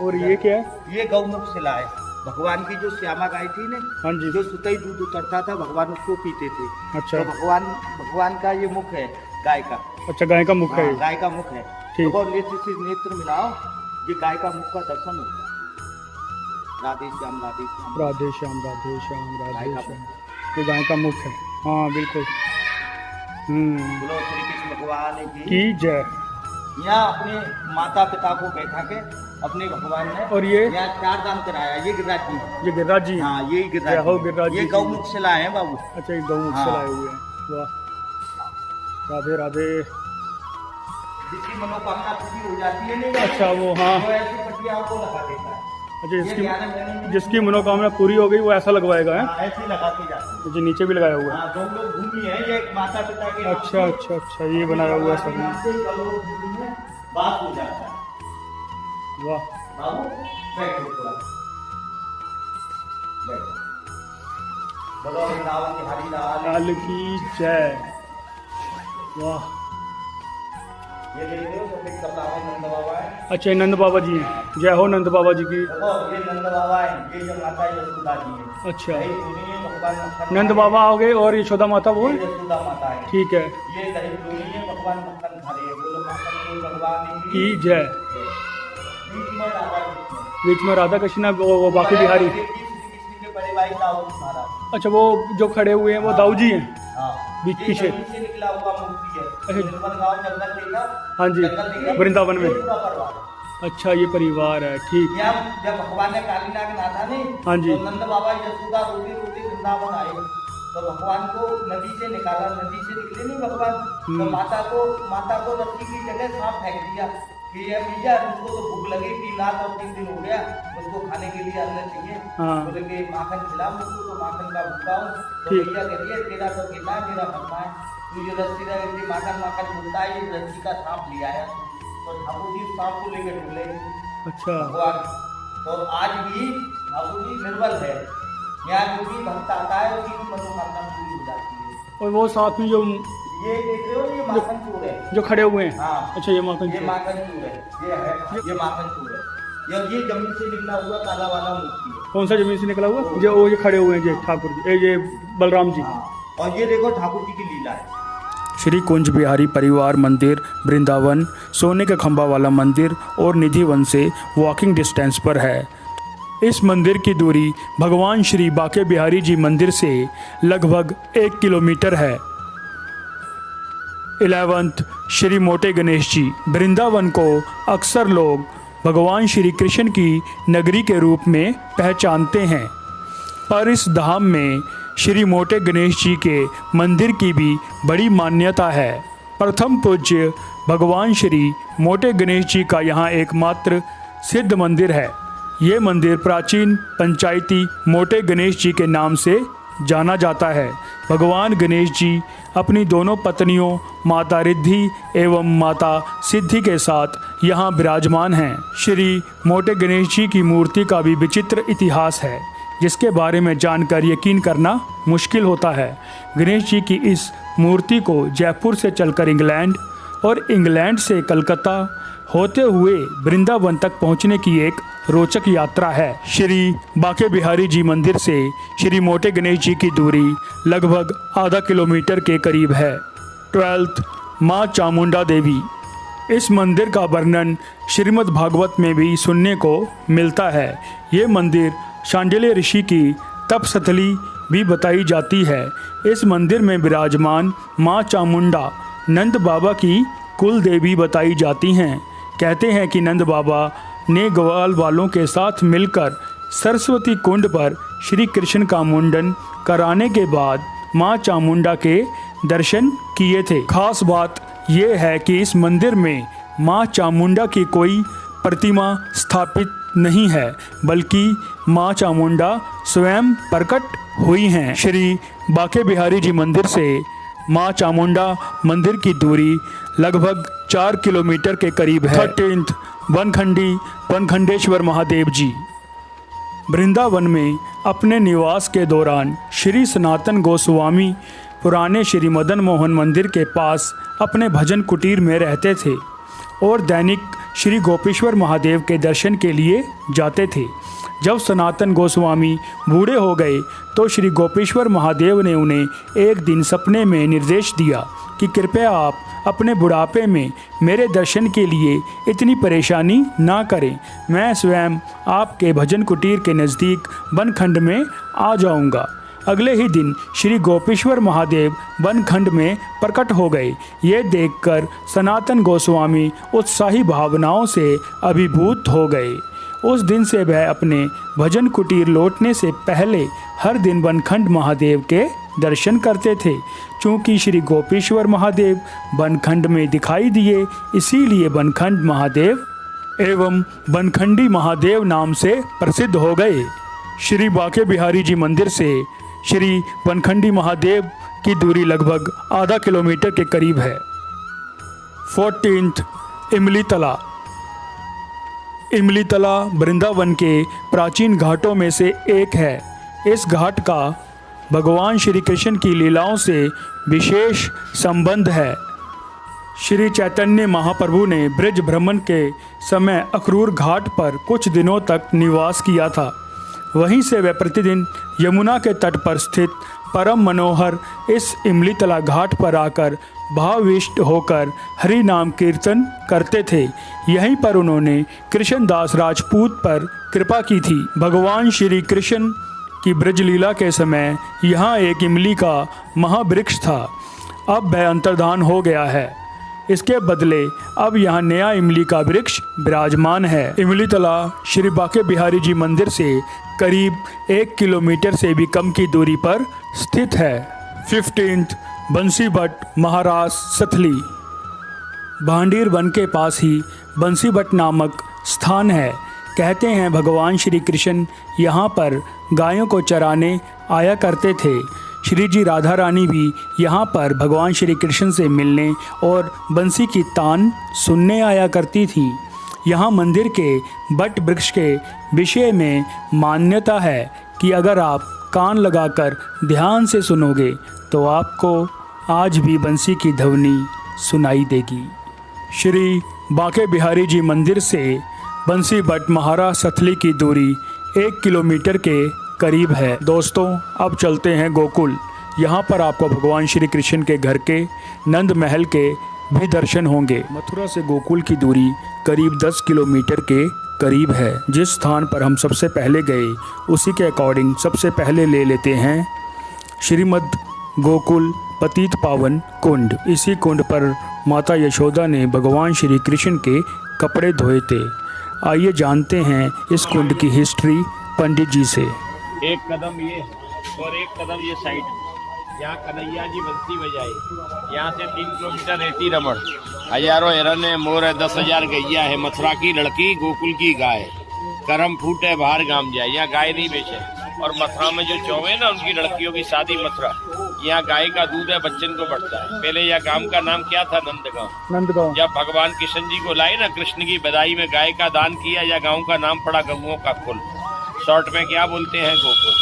Speaker 1: और ये क्या है?
Speaker 2: ये गौमुख शिला है। भगवान की जो श्यामा गाय थी ना,
Speaker 1: हाँ जी।
Speaker 2: जो सुतई दूध उतरता था, भगवान उसको पीते थे।
Speaker 1: अच्छा।
Speaker 2: तो भगवान का ये मुख है गाय का।
Speaker 1: अच्छा, गाय का मुख है
Speaker 2: हाँ,
Speaker 1: ये।
Speaker 2: गाय का मुख है।
Speaker 1: ठीक।
Speaker 2: तो नेत्र से नेत्र मिलाओ, ये गाय का मुख का दर्शन होता है। राधे श्याम राधे श्याम।
Speaker 1: राधे श्याम राधे श्याम
Speaker 2: गाय
Speaker 1: राधे
Speaker 2: का
Speaker 1: श्याम।
Speaker 2: मुख।
Speaker 1: ये गाय का मुख है। हाँ, बिल्कुल।
Speaker 2: बोलो श्री कृष्ण भगवान
Speaker 1: की जय।
Speaker 2: यहाँ अपने माता पिता को बैठा के अपने भगवान ने,
Speaker 1: और ये
Speaker 2: यहाँ 4 दाम कराया। ये गिरिराज जी,
Speaker 1: ये गिरिराज जी हैं।
Speaker 2: हाँ, ये
Speaker 1: जय
Speaker 2: गिरिराज
Speaker 1: हो
Speaker 2: जी।
Speaker 1: गिरिराज
Speaker 2: ये
Speaker 1: जी।
Speaker 2: गौमुख शिला है बाबू।
Speaker 1: अच्छा, ये गौमुख से
Speaker 2: हाँ।
Speaker 1: लाए हुए हैं। वाह, राधे राधे।
Speaker 2: जिसकी मनोकामना पूरी हो जाती है नहीं,
Speaker 1: अच्छा, वो हाँ।
Speaker 2: वो ऐसी पट्टियां आपको लगा देता है।
Speaker 1: अच्छा,
Speaker 2: ये 11 महीने में
Speaker 1: जिसकी मनोकामना पूरी हो गई वो ऐसा लगवाएगा है।
Speaker 2: हाँ, ऐसे लगा के जाते हैं।
Speaker 1: जी, नीचे भी लगाया हुआ है।
Speaker 2: हाँ, 2 लोग भूमि है, ये एक माता पिता के नाम
Speaker 1: अच्छा
Speaker 2: से-
Speaker 1: अच्छा अच्छा, ये बनाया हुआ है
Speaker 2: भगवान के
Speaker 1: सब।
Speaker 2: नाम से 2 लोग भूमि में बात हो जाता है।
Speaker 1: वाह,
Speaker 2: बाबू बैठो थोड़ा, बैठो। बोलो वृंदावन की हरि लाल।
Speaker 1: लाल की जय। वाह,
Speaker 2: ये देख रहे हो सफेद कपड़ा में नंद बाबा है।
Speaker 1: अच्छा, ये नंद बाबा जी हैं। जय हो नंद बाबा जी की।
Speaker 2: देखो, ये नंद बाबा है, ये जो माता यशोदा जी है।
Speaker 1: अच्छा,
Speaker 2: दही पूरी है, भगवान मक्खन
Speaker 1: नंद
Speaker 2: खा
Speaker 1: बाबा हो गए और यशोदा माता वो
Speaker 2: रहे हैं।
Speaker 1: है।
Speaker 2: ये यशोदा माता है।
Speaker 1: ठीक है,
Speaker 2: ये दही पूरी है, भगवान मक्खन खा रहे हैं। बोलो मक्खन को भगवान
Speaker 1: की जय।
Speaker 2: बीच में राधा कृष्ण,
Speaker 1: बीच में राधा कृष्ण, वो बाकी बिहारी।
Speaker 2: श्री कृष्ण के बड़े भाई दाऊद महाराज।
Speaker 1: अच्छा, वो जो खड़े हुए हैं वो दाऊ जी हैं।
Speaker 2: हाँ,
Speaker 1: बीच
Speaker 2: ये
Speaker 1: पीछे।
Speaker 2: जमीन से निकला हुआ मूर्ति है।
Speaker 1: अच्छा।
Speaker 2: निर्मल गांव जंगल देखा।
Speaker 1: हाँ जी,
Speaker 2: जंगल देखा?
Speaker 1: वृंदावन में।
Speaker 2: ये पूरा परिवार है।
Speaker 1: अच्छा, ये परिवार है। ठीक।
Speaker 2: यहाँ जब भगवान ने कालीनाग नाथा नहीं,
Speaker 1: हाँ जी।
Speaker 2: तो नंद बाबा यशोदा रोटी रोटी वृंदावन आए, तो भगवान को नदी से निकाला। नदी से निकले नहीं भगवान, तो माता को रस्सी की जगह सांप फेंक दिया कि ये भैया उसको तो भूख लगी, 3 रात और 3 दिन हो गया, उसको खाने के लिए अन्न चाहिए।
Speaker 1: हाँ।
Speaker 2: बोले कि माखन खिला मुझको, तो माखन का भूखा हूँ। तो
Speaker 1: ठीक।
Speaker 2: भैया कहती है तेरा तो गिरना है, मेरा मरना है। तू ये रस्सी रही माखन माखन बोलता है, ये रस्सी का सांप लिया है। तो ठाकुर जी सांप को लेकर ढूंढे
Speaker 1: अच्छा,
Speaker 2: भगवान। तो आज भी ठाकुर जी निर्बल है। यहाँ जो भी भक्त आता है उसकी मनोकामना पूरी हो जाती है।
Speaker 1: और वो साथ में जो
Speaker 2: ये देख रहे हो, ये माखन चूर है।
Speaker 1: जो खड़े हुए हैं।
Speaker 2: हाँ,
Speaker 1: अच्छा, ये माखन
Speaker 2: ये माखन चूर है। ये माखन चूर है। ये जमीन से निकला हुआ काला वाला मूर्ति है।
Speaker 1: कौन सा जमीन से निकला हुआ? जो वो ये खड़े हुए हैं, ये ठाकुर जी, ये बलराम जी।
Speaker 2: हाँ, और ये देखो ठाकुर जी की लीला है।
Speaker 1: श्री कुंज बिहारी परिवार मंदिर वृंदावन सोने का खंभा वाला मंदिर और निधिवन से वॉकिंग डिस्टेंस पर है। इस मंदिर की दूरी भगवान श्री बाके बिहारी जी मंदिर से लगभग 1 किलोमीटर है। 11th श्री मोटे गणेश जी। वृंदावन को अक्सर लोग भगवान श्री कृष्ण की नगरी के रूप में पहचानते हैं, पर इस धाम में श्री मोटे गणेश जी के मंदिर की भी बड़ी मान्यता है। प्रथम पूज्य भगवान श्री मोटे गणेश जी का यहाँ एकमात्र सिद्ध मंदिर है। ये मंदिर प्राचीन पंचायती मोटे गणेश जी के नाम से जाना जाता है। भगवान गणेश जी अपनी दोनों पत्नियों माता रिद्धि एवं माता सिद्धि के साथ यहाँ विराजमान हैं। श्री मोटे गणेश जी की मूर्ति का भी विचित्र इतिहास है, जिसके बारे में जानकर यकीन करना मुश्किल होता है। गणेश जी की इस मूर्ति को जयपुर से चलकर इंग्लैंड और इंग्लैंड से कलकत्ता होते हुए वृंदावन तक पहुंचने की एक रोचक यात्रा है। श्री बाके बिहारी जी मंदिर से श्री मोटे गणेश जी की दूरी लगभग आधा किलोमीटर के करीब है। 12th माँ चामुंडा देवी। इस मंदिर का वर्णन श्रीमद् भागवत में भी सुनने को मिलता है। ये मंदिर शांडिल्य ऋषि की तपस्थली भी बताई जाती है। इस मंदिर में विराजमान माँ चामुंडा नंद बाबा की कुल देवी बताई जाती हैं। कहते हैं कि नंद बाबा ने ग्वाल वालों के साथ मिलकर सरस्वती कुंड पर श्री कृष्ण का मुंडन कराने के बाद मां चामुंडा के दर्शन किए थे। खास बात यह है कि इस मंदिर में मां चामुंडा की कोई प्रतिमा स्थापित नहीं है, बल्कि मां चामुंडा स्वयं प्रकट हुई हैं। श्री बांके बिहारी जी मंदिर से मां चामुंडा मंदिर की दूरी लगभग 4 किलोमीटर के करीब है। 13th वनखंडी वनखंडेश्वर महादेव जी वृंदावन में अपने निवास के दौरान श्री सनातन गोस्वामी पुराने श्री मदन मोहन मंदिर के पास अपने भजन कुटीर में रहते थे और दैनिक श्री गोपेश्वर महादेव के दर्शन के लिए जाते थे। जब सनातन गोस्वामी बूढ़े हो गए तो श्री गोपेश्वर महादेव ने उन्हें एक दिन सपने में निर्देश दिया कि कृपया आप अपने बुढ़ापे में मेरे दर्शन के लिए इतनी परेशानी ना करें, मैं स्वयं आपके भजन कुटीर के नज़दीक वनखंड में आ जाऊंगा। अगले ही दिन श्री गोपेश्वर महादेव वनखंड में प्रकट हो गए। ये देखकर सनातन गोस्वामी उत्साही भावनाओं से अभिभूत हो गए। उस दिन से वह अपने भजन कुटीर लौटने से पहले हर दिन वनखंड महादेव के दर्शन करते थे। चूँकि श्री गोपेश्वर महादेव वनखंड में दिखाई दिए, इसीलिए वनखंड महादेव एवं वनखंडी महादेव नाम से प्रसिद्ध हो गए। श्री बांके बिहारी जी मंदिर से श्री वनखंडी महादेव की दूरी लगभग आधा किलोमीटर के करीब है। 14th इमली तला। इमली तला वृंदावन के प्राचीन घाटों में से एक है। इस घाट का भगवान श्री कृष्ण की लीलाओं से विशेष संबंध है। श्री चैतन्य महाप्रभु ने ब्रज भ्रमण के समय अखरूर घाट पर कुछ दिनों तक निवास किया था। वहीं से वे प्रतिदिन यमुना के तट पर स्थित परम मनोहर इस इमली तला घाट पर आकर भावविष्ट होकर हरि नाम कीर्तन करते थे। यहीं पर उन्होंने कृष्णदास राजपूत पर कृपा की थी। भगवान श्री कृष्ण की ब्रजलीला के समय यहाँ एक इमली का महावृक्ष था। अब वह अंतर्धान हो गया है। इसके बदले अब यहाँ नया इमली का वृक्ष विराजमान है। इमली तला श्री बांके बिहारी जी मंदिर से करीब 1 किलोमीटर से भी कम की दूरी पर स्थित है। 15th बंसी भट्ट महाराज सथली। भांडीर वन के पास ही बंसी भट्ट नामक स्थान है। कहते हैं भगवान श्री कृष्ण यहाँ पर गायों को चराने आया करते थे। श्री जी राधा रानी भी यहाँ पर भगवान श्री कृष्ण से मिलने और बंसी की तान सुनने आया करती थी। यहाँ मंदिर के बट वृक्ष के विषय में मान्यता है कि अगर आप कान लगाकर ध्यान से सुनोगे तो आपको आज भी बंसी की ध्वनि सुनाई देगी। श्री बांके बिहारी जी मंदिर से बंसी भट्ट महाराज सथली की दूरी 1 किलोमीटर के करीब है। दोस्तों, अब चलते हैं गोकुल। यहाँ पर आपको भगवान श्री कृष्ण के घर के नंद महल के भी दर्शन होंगे। मथुरा से गोकुल की दूरी करीब 10 किलोमीटर के करीब है। जिस स्थान पर हम सबसे पहले गए उसी के अकॉर्डिंग सबसे पहले ले लेते हैं श्रीमद गोकुल पतित पावन कुंड। इसी कुंड पर माता यशोदा ने भगवान श्री कृष्ण के कपड़े धोए थे। आइए जानते हैं इस कुंड की हिस्ट्री पंडित जी से।
Speaker 3: एक कदम ये और एक कदम ये साइड, यहाँ कन्हैया जी बंसी बजाए। यहाँ से 3 किलोमीटर रेती रमण, हजारों हिरन है, मोर है, 10,000 गैया है, मथुरा की लड़की गोकुल की गाय, करम फूटे बाहर गाम जाए। यहाँ गाय नहीं बेचे। और मथुरा में जो चौवे ना उनकी लड़कियों की शादी मथुरा, यहाँ गाय का दूध है, बच्चन को बढ़ता है। पहले यह गांव का नाम क्या था? नंदगांव। जब भगवान कृष्ण जी को लाए ना कृष्ण की बधाई में गाय का दान किया, या गांव का नाम पड़ा गऊओं का कुल। शॉर्ट में क्या बोलते हैं? गोकुल।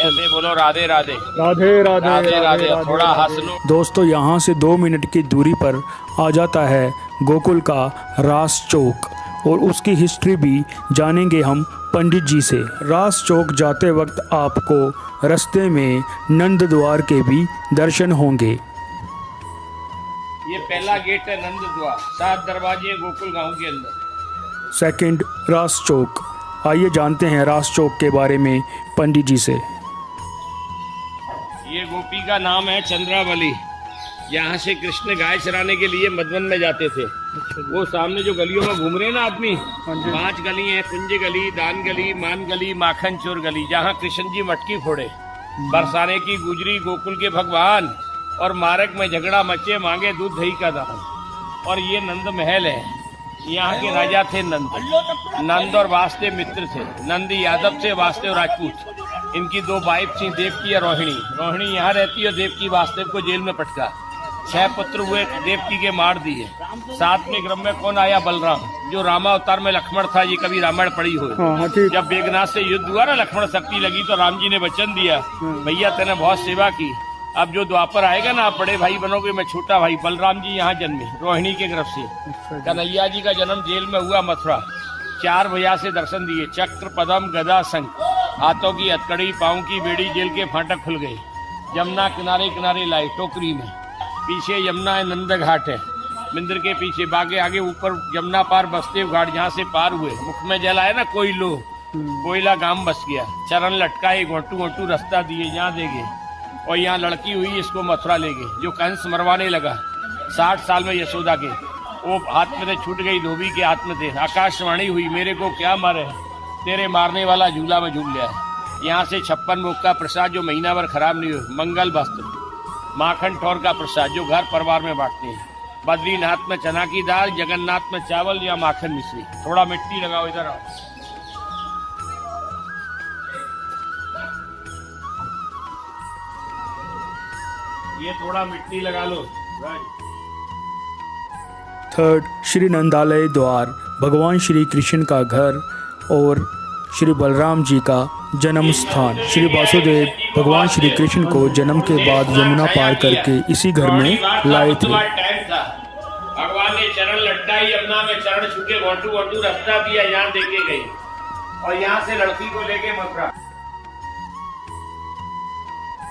Speaker 3: ऐसे बोलो राधे राधे
Speaker 1: राधे राधे
Speaker 3: राधे राधे, थोड़ा हंस लो।
Speaker 1: दोस्तों, यहाँ से 2 मिनट की दूरी पर आ जाता है गोकुल का रास चौक, और उसकी हिस्ट्री भी जानेंगे हम पंडित जी से। रास चौक जाते वक्त आपको रास्ते में नंद द्वार के भी दर्शन होंगे।
Speaker 3: ये पहला गेट है नंद द्वार, 7 दरवाजे गोकुल गांव के अंदर।
Speaker 1: सेकंड रास चौक। आइए जानते हैं रास चौक के बारे में पंडित जी से।
Speaker 3: ये गोपी का नाम है चंद्रावली। यहाँ से कृष्ण गाय चराने के लिए मधुबन में जाते थे। वो सामने जो गलियों में घूम रहे हैं ना आदमी, 5 गली हैं, कुंज गली, दान गली, मान गली, माखन चोर गली, जहाँ कृष्ण जी मटकी फोड़े, बरसाने की गुजरी गोकुल के भगवान, और मार्ग में झगड़ा मचे, मांगे दूध दही का दान। और ये नंद महल है, यहाँ के राजा थे नंद। नंद और वासुदेव मित्र थे। नंद यादव थे, वासुदेव राजपूत। इनकी 2 वाइफ थी, देवकी और रोहिणी। रोहिणी यहाँ रहती और देवकी वासुदेव को जेल में पटका। 6 पुत्र हुए, देवकी के मार दिए। 7वें क्रम में कौन आया? बलराम, जो रामावतार में लक्ष्मण था। ये कभी रामायण पढ़ी हो। जब बेगनाथ से युद्ध हुआ ना, लक्ष्मण शक्ति लगी तो राम जी ने वचन दिया, भैया तेने बहुत सेवा की, अब जो द्वापर आएगा ना, आप बड़े भाई बनोगे, मैं छोटा भाई। बलराम जी यहाँ जन्मे, रोहिणी के गर्भ से। कन्हैया जी का जन्म जेल में हुआ, मथुरा। 4 भैया से दर्शन दिए, चक्र, पदम, गदा, शंख, हाथों की हथकड़ी, पाँव की बेड़ी। जेल के फाटक खुल गए। यमुना किनारे किनारे लाए टोकरी में। पीछे यमुना है, नंद घाट है मंदिर के पीछे। बागे आगे ऊपर यमुना पार बसदेव घाट, जहाँ से पार हुए। मुख में जल आया ना कोयलो, कोयला गांव बस गया। चरण लटकाए, घोटू घोटू रास्ता दिए, यहाँ देगे। और यहाँ लड़की हुई, इसको मथुरा ले गए। जो कंस मरवाने लगा 60 साल में यशोदा के, वो हाथ में से छूट गई, धोबी के हाथ में थे। आकाशवाणी हुई, मेरे को क्या मारे, तेरे मारने वाला झूला में झूल गया है। यहाँ से 56 भोग का प्रसाद, जो महीना भर खराब नहीं हो। मंगल वस्त्र, माखन ठौर का प्रसाद, जो घर परिवार में बांटते हैं। बद्रीनाथ में चना की दाल, जगन्नाथ में चावल या माखन मिश्री। थोड़ा मिट्टी लगाओ, इधर आओ। ये थोड़ा मिट्टी लगा लो।
Speaker 1: 3rd, श्री नंदालय द्वार, भगवान श्री कृष्ण का घर और श्री बलराम जी का जन्म स्थान। श्री वासुदेव भगवान श्री कृष्ण को जन्म के बाद यमुना पार करके इसी घर में लाए थे।
Speaker 3: भगवान ने चरण लटकाई, यमुना में चरण छुके, घोटू घोटू रास्ता दिया, यहाँ देके गई। और यहाँ से लड़की को लेके मथुरा।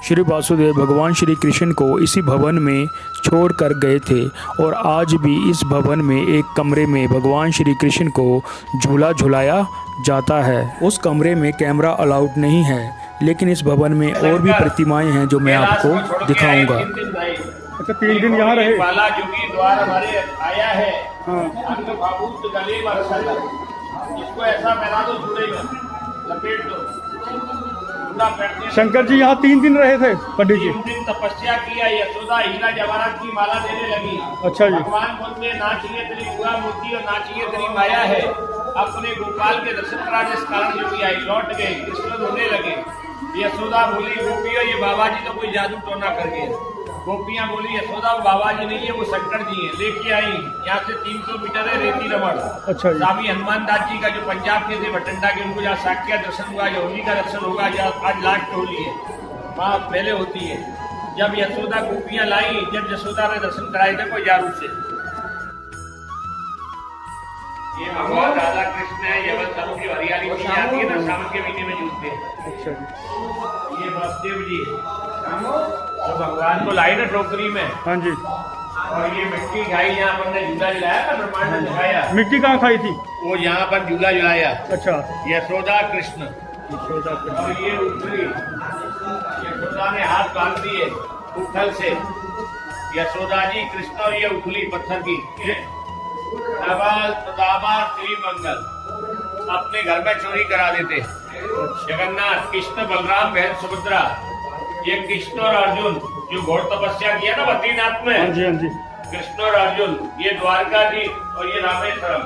Speaker 1: श्री वासुदेव भगवान श्री कृष्ण को इसी भवन में छोड़ कर गए थे और आज भी इस भवन में एक कमरे में भगवान श्री कृष्ण को झूला झुलाया जाता है। उस कमरे में कैमरा अलाउड नहीं है, लेकिन इस भवन में और भी प्रतिमाएं हैं जो मैं आपको दिखाऊंगा।
Speaker 4: अच्छा, 3 दिन यहाँ रहे।
Speaker 3: वाला जो कि द्वार हमारे आया है, अंग भावुत गले में, इसको ऐसा पहना दो, जुड़े में लपेट दो।
Speaker 4: शंकर जी यहाँ 3 दिन रहे थे पंडित जी।
Speaker 3: 3 दिन तपस्या किया। यशोदा हीरा जवाहरात की माला देने लगी।
Speaker 4: अच्छा जी।
Speaker 3: भगवान बोलते, नाचिए तेरी बुआ मूर्ति और नाचिए तेरी माया है। अपने गोपाल के दर्शन कराने इस कारण जो आई, लौट गए। कृष्ण रोने लगे। यशोदा बोली, गोपियों ये बाबा जी तो कोई जादू टोना कर गए। गोपियां बोली, यशोदा वो बाबा जी नहीं है, वो शंकर जी हैं। लेके आई। यहाँ से 300 मीटर है, रेती रमण।
Speaker 4: अच्छा जी।
Speaker 3: स्वामी हनुमान दास जी का जो पंजाब के थे भटंडा के, उनको जहाँ साक्षात दर्शन हुआ, जो होली का दर्शन होगा, आज लास्ट होली है, वहाँ पहले होती है। जब यशोदा गोपियां लाई, जब यशोदा ने दर्शन कराए थे कोई जारू से। ये भगवान राधा कृष्ण है। ये बस सरों की हरियाली की जाती है ना, सावन के महीने में जूझते हैं।
Speaker 4: अच्छा जी।
Speaker 3: ये वासुदेव जी तो भगवान को लाई ना टोकरी में।
Speaker 4: हाँ जी।
Speaker 3: और ये मिट्टी खाई, यहाँ पर ने झूला झुलाया ना, ब्रह्मांड ने दिखाया।
Speaker 4: मिट्टी कहाँ खाई थी?
Speaker 3: वो यहाँ पर झूला झुलाया।
Speaker 4: अच्छा।
Speaker 3: यशोदा कृष्ण।
Speaker 4: यशोदा
Speaker 3: और ये उखली, यशोदा ने हाथ बांध दिए उखल से। यशोदा जी कृष्ण और ये उखली पत्थर की। नवाल तदाबार श्री मंगल अपने घर में चोरी करा देते। जगन्नाथ, कृष्ण, बलराम, बहन सुभद्रा। ये कृष्ण और अर्जुन जो घोर तपस्या किया ना बद्रीनाथ में।
Speaker 4: हाँ जी, हाँ जी।
Speaker 3: कृष्ण और अर्जुन, ये द्वारका जी और ये रामेश्वरम।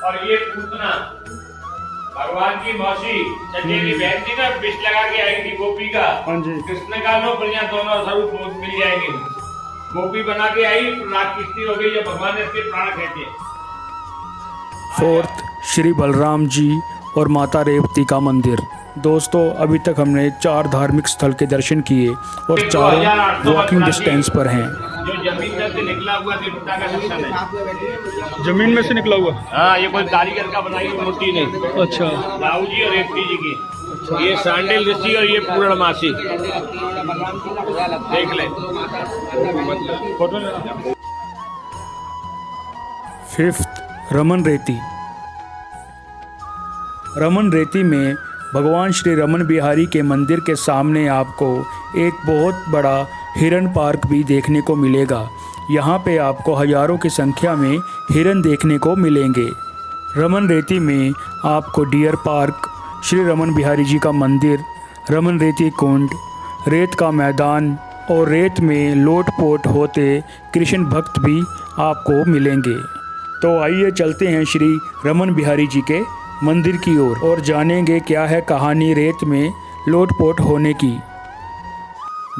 Speaker 3: और ये पूतना भगवान की मौसी चचेरी बहन थी ना, विष लगा के आई थी गोपी का।
Speaker 4: हाँ जी।
Speaker 3: कृष्ण का लो बढ़िया, दोनों स्वरूप मिल जाएंगे। गोपी बना के आई, नाग किस्ती हो गई, जब भगवान ने इसके प्राण खेचे।
Speaker 1: 4th, श्री बलराम जी और माता रेवती का मंदिर। दोस्तों, अभी तक हमने 4 धार्मिक स्थल के दर्शन किए और चारों वॉकिंग डिस्टेंस पर हैं।
Speaker 3: जो जमीन में से निकला हुआ देवता का दर्शन है।
Speaker 4: जमीन में से निकला हुआ?
Speaker 3: हाँ, ये कोई कारीगर का बनाई हुई मूर्ति नहीं।
Speaker 4: अच्छा।
Speaker 3: बाबू जी और रेवती जी की। ये सांडिल ऋषि और ये पूर्णमासी। देख ले।
Speaker 1: 5th, रमन रेती। रमन रेती में भगवान श्री रमन बिहारी के मंदिर के सामने आपको एक बहुत बड़ा हिरन पार्क भी देखने को मिलेगा। यहाँ पे आपको हजारों की संख्या में हिरन देखने को मिलेंगे। रमन रेती में आपको डियर पार्क, श्री रमन बिहारी जी का मंदिर, रमन रेती कुंड, रेत का मैदान और रेत में लोटपोट होते कृष्ण भक्त भी आपको मिलेंगे। तो आइए चलते हैं श्री रमन बिहारी जी के मंदिर की ओर और जानेंगे क्या है कहानी रेत में लोटपोट होने की।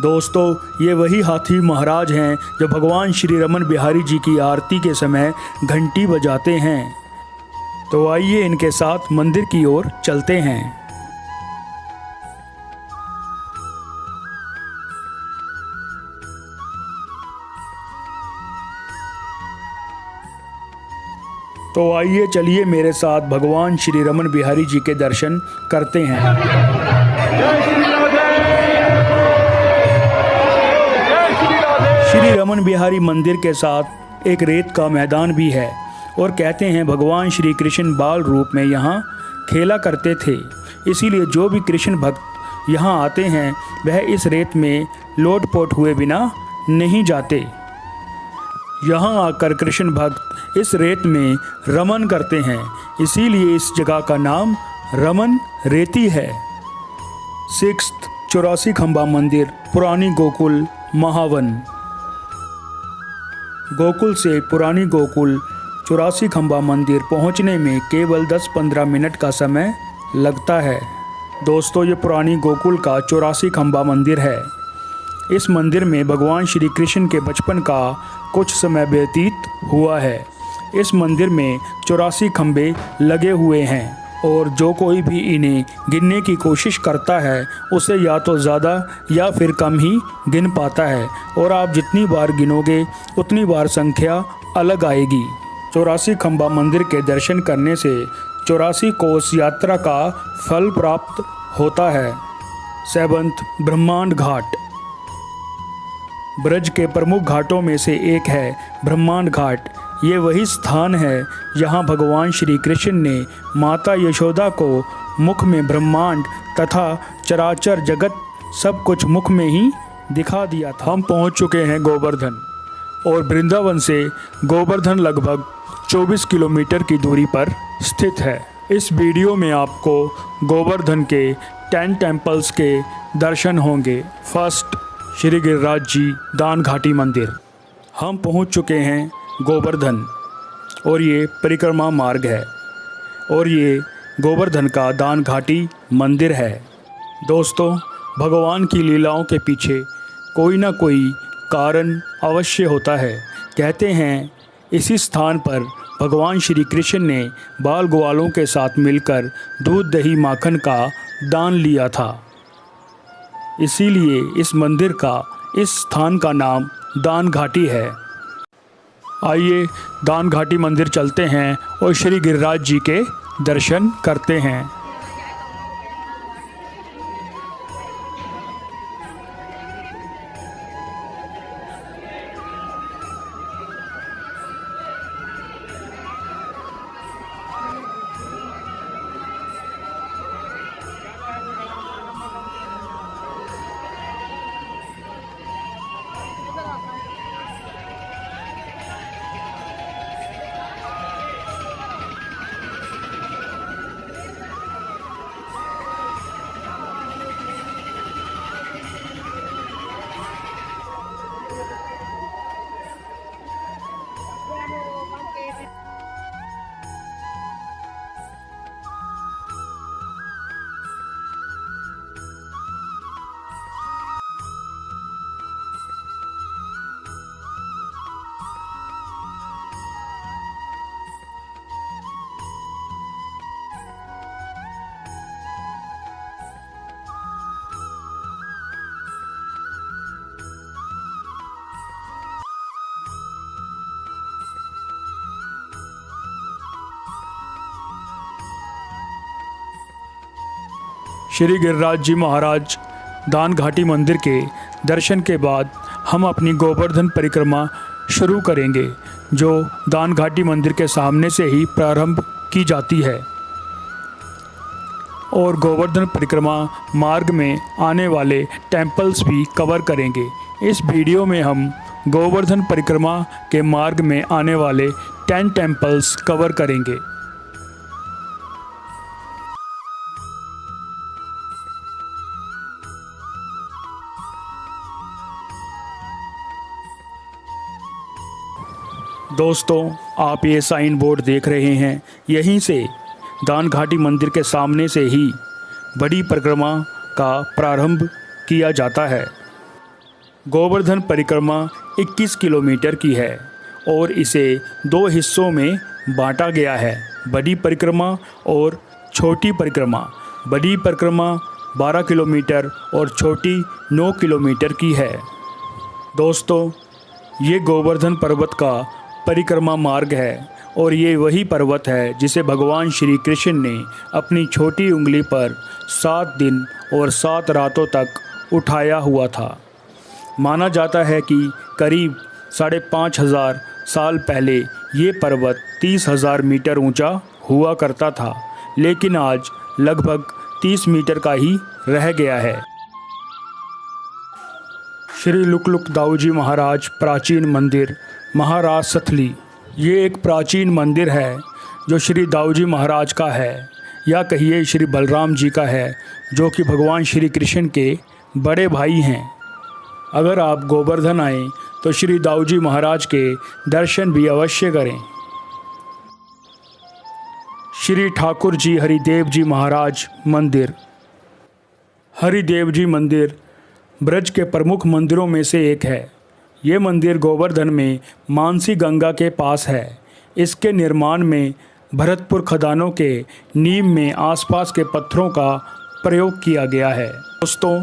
Speaker 1: दोस्तों, ये वही हाथी महाराज हैं जो भगवान श्री रमन बिहारी जी की आरती के समय घंटी बजाते हैं। तो आइए इनके साथ मंदिर की ओर चलते हैं। तो आइए चलिए मेरे साथ भगवान श्री रमन बिहारी जी के दर्शन करते हैं। श्री रमन बिहारी मंदिर के साथ एक रेत का मैदान भी है और कहते हैं भगवान श्री कृष्ण बाल रूप में यहाँ खेला करते थे, इसीलिए जो भी कृष्ण भक्त यहाँ आते हैं वह इस रेत में लोटपोट हुए बिना नहीं जाते। यहाँ आकर कृष्ण भक्त इस रेत में रमन करते हैं, इसीलिए इस जगह का नाम रमन रेती है। 6th 84 खंबा मंदिर, पुरानी गोकुल, महावन। गोकुल से पुरानी गोकुल 84 खंबा मंदिर पहुँचने में केवल 10-15 मिनट का समय लगता है। दोस्तों, ये पुरानी गोकुल का 84 खंबा मंदिर है। इस मंदिर में भगवान श्री कृष्ण के बचपन का कुछ समय व्यतीत हुआ है। इस मंदिर में 84 खंबे लगे हुए हैं और जो कोई भी इन्हें गिनने की कोशिश करता है उसे या तो ज़्यादा या फिर कम ही गिन पाता है और आप जितनी बार गिनोगे उतनी बार संख्या अलग आएगी। 84 खंबा मंदिर के दर्शन करने से 84 कोस यात्रा का फल प्राप्त होता है। 7th ब्रह्मांड घाट। ब्रज के प्रमुख घाटों में से एक है ब्रह्मांड घाट। ये वही स्थान है जहाँ भगवान श्री कृष्ण ने माता यशोदा को मुख में ब्रह्मांड तथा चराचर जगत सब कुछ मुख में ही दिखा दिया था। हम पहुँच चुके हैं गोवर्धन और वृंदावन से गोवर्धन लगभग 24 किलोमीटर की दूरी पर स्थित है। इस वीडियो में आपको गोवर्धन के 10 टेम्पल्स के दर्शन होंगे। फर्स्ट, श्री गिरिराज जी दान घाटी मंदिर। हम पहुंच चुके हैं गोवर्धन और ये परिक्रमा मार्ग है और ये गोवर्धन का दान घाटी मंदिर है। दोस्तों, भगवान की लीलाओं के पीछे कोई ना कोई कारण अवश्य होता है। कहते हैं इसी स्थान पर भगवान श्री कृष्ण ने बाल ग्वालों के साथ मिलकर दूध दही माखन का दान लिया था, इसीलिए इस मंदिर का, इस स्थान का नाम दान घाटी है। आइए दान घाटी मंदिर चलते हैं और श्री गिरिराज जी के दर्शन करते हैं। श्री गिरिराज जी महाराज दान घाटी मंदिर के दर्शन के बाद हम अपनी गोवर्धन परिक्रमा शुरू करेंगे, जो दान घाटी मंदिर के सामने से ही प्रारंभ की जाती है। और गोवर्धन परिक्रमा मार्ग में आने वाले टेम्पल्स भी कवर करेंगे। इस वीडियो में हम गोवर्धन परिक्रमा के मार्ग में आने वाले 10 टेम्पल्स कवर करेंगे। दोस्तों, आप ये साइन बोर्ड देख रहे हैं, यहीं से दान घाटी मंदिर के सामने से ही बड़ी परिक्रमा का प्रारंभ किया जाता है। गोवर्धन परिक्रमा 21 किलोमीटर की है और इसे 2 हिस्सों में बांटा गया है, बड़ी परिक्रमा और छोटी परिक्रमा। बड़ी परिक्रमा 12 किलोमीटर और छोटी 9 किलोमीटर की है। दोस्तों, ये गोवर्धन पर्वत का परिक्रमा मार्ग है और ये वही पर्वत है जिसे भगवान श्री कृष्ण ने अपनी छोटी उंगली पर 7 दिन और 7 रातों तक उठाया हुआ था। माना जाता है कि करीब 5,500 साल पहले ये पर्वत 30,000 मीटर ऊंचा हुआ करता था, लेकिन आज लगभग 30 मीटर का ही रह गया है। श्री लुकलुक दाऊजी महाराज प्राचीन मंदिर, महाराज सथली। ये एक प्राचीन मंदिर है जो श्री दाऊजी महाराज का है, या कहिए श्री बलराम जी का है, जो कि भगवान श्री कृष्ण के बड़े भाई हैं। अगर आप गोवर्धन आएँ तो श्री दाऊजी महाराज के दर्शन भी अवश्य करें। श्री ठाकुर जी हरिदेव जी महाराज मंदिर। हरिदेव जी मंदिर ब्रज के प्रमुख मंदिरों में से एक है। ये मंदिर गोवर्धन में मानसी गंगा के पास है। इसके निर्माण में भरतपुर खदानों के नींव में आसपास के पत्थरों का प्रयोग किया गया है। दोस्तों,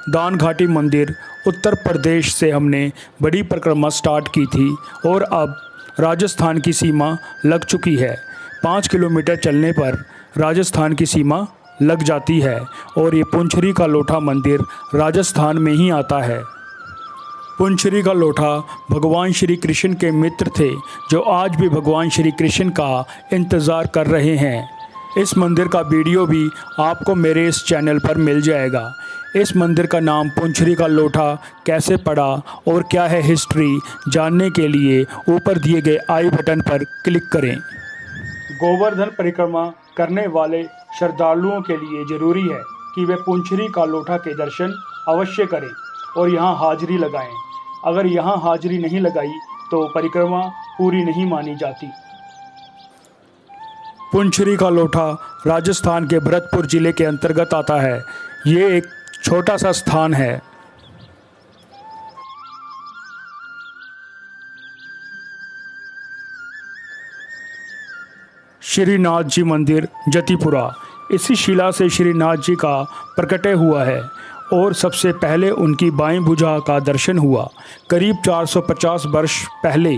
Speaker 1: दान घाटी मंदिर उत्तर प्रदेश से हमने बड़ी परिक्रमा स्टार्ट की थी और अब राजस्थान की सीमा लग चुकी है। 5 किलोमीटर चलने पर राजस्थान की सीमा लग जाती है और ये पुंछरी का लोठा मंदिर राजस्थान में ही आता है। पुंछरी का लोठा भगवान श्री कृष्ण के मित्र थे, जो आज भी भगवान श्री कृष्ण का इंतज़ार कर रहे हैं। इस मंदिर का वीडियो भी आपको मेरे इस चैनल पर मिल जाएगा। इस मंदिर का नाम पुंछरी का लोठा कैसे पड़ा और क्या है हिस्ट्री, जानने के लिए ऊपर दिए गए आई बटन पर क्लिक करें। गोवर्धन परिक्रमा करने वाले श्रद्धालुओं के लिए ज़रूरी है कि वे पुंछरी का लोठा के दर्शन अवश्य करें और यहाँ हाजिरी लगाएं। अगर यहाँ हाजिरी नहीं लगाई तो परिक्रमा पूरी नहीं मानी जाती। पुंछरी का लोठा राजस्थान के भरतपुर जिले के अंतर्गत आता है। ये एक छोटा सा स्थान है। श्रीनाथ जी मंदिर जतिपुरा। इसी शिला से श्रीनाथ जी का प्रकटे हुआ है और सबसे पहले उनकी बाएं भुजा का दर्शन हुआ। करीब 450 वर्ष पहले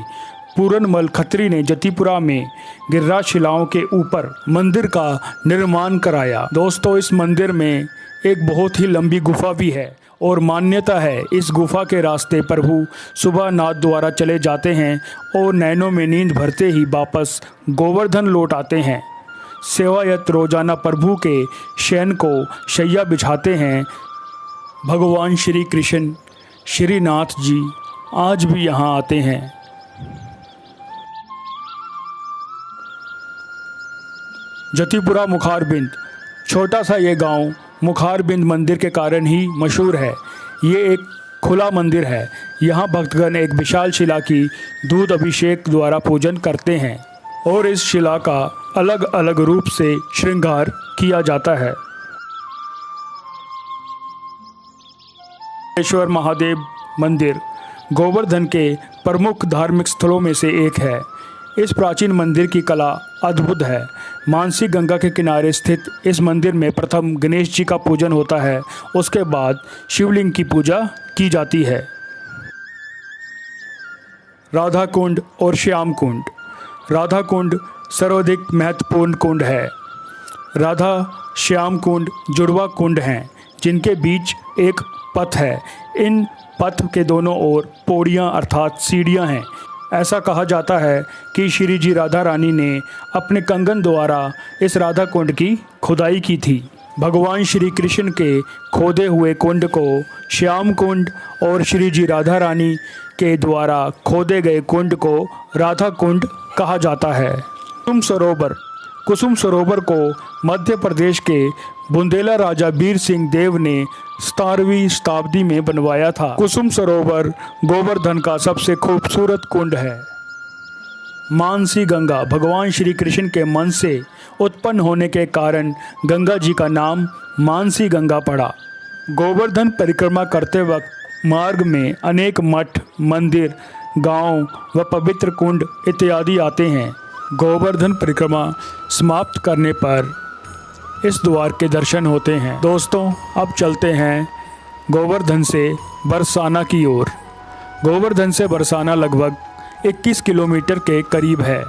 Speaker 1: पूरनमल खत्री ने जतिपुरा में गिरिराज शिलाओं के ऊपर मंदिर का निर्माण कराया। दोस्तों, इस मंदिर में एक बहुत ही लंबी गुफा भी है और मान्यता है इस गुफा के रास्ते प्रभु सुबह नाथ द्वारा चले जाते हैं और नैनों में नींद भरते ही वापस गोवर्धन लौट आते हैं। सेवायत रोजाना प्रभु के शयन को शैया बिछाते हैं। भगवान श्री कृष्ण श्रीनाथ जी आज भी यहाँ आते हैं। जतिपुरा मुखारबिंद। छोटा सा ये गांव मुखारबिंद मंदिर के कारण ही मशहूर है। ये एक खुला मंदिर है। यहाँ भक्तगण एक विशाल शिला की दूध अभिषेक द्वारा पूजन करते हैं और इस शिला का अलग अलग रूप से श्रृंगार किया जाता है। ईश्वर महादेव मंदिर गोवर्धन के प्रमुख धार्मिक स्थलों में से एक है। इस प्राचीन मंदिर की कला अद्भुत है। मानसी गंगा के किनारे स्थित इस मंदिर में प्रथम गणेश जी का पूजन होता है, उसके बाद शिवलिंग की पूजा की जाती है। राधा कुंड और श्याम कुंड। राधा कुंड सर्वाधिक महत्वपूर्ण कुंड है। राधा श्याम कुंड जुड़वा कुंड हैं, जिनके बीच एक पथ है। इन पथ के दोनों ओर पौड़ियाँ अर्थात सीढ़ियाँ हैं। ऐसा कहा जाता है कि श्री जी राधा रानी ने अपने कंगन द्वारा इस राधा कुंड की खुदाई की थी। भगवान श्री कृष्ण के खोदे हुए कुंड को श्याम कुंड और श्री जी राधा रानी के द्वारा खोदे गए कुंड को राधा कुंड कहा जाता है। कुसुम सरोवर को मध्य प्रदेश के बुंदेला राजा वीर सिंह देव ने 17वीं शताब्दी में बनवाया था। कुसुम सरोवर गोवर्धन का सबसे खूबसूरत कुंड है। मानसी गंगा भगवान श्री कृष्ण के मन से उत्पन्न होने के कारण गंगा जी का नाम मानसी गंगा पड़ा। गोवर्धन परिक्रमा करते वक्त मार्ग में अनेक मठ, मंदिर, गांव व पवित्र कुंड इत्यादि आते हैं। गोवर्धन परिक्रमा समाप्त करने पर इस द्वार के दर्शन होते हैं। दोस्तों, अब चलते हैं गोवर्धन से बरसाना की ओर। गोवर्धन से बरसाना लगभग 21 किलोमीटर के करीब है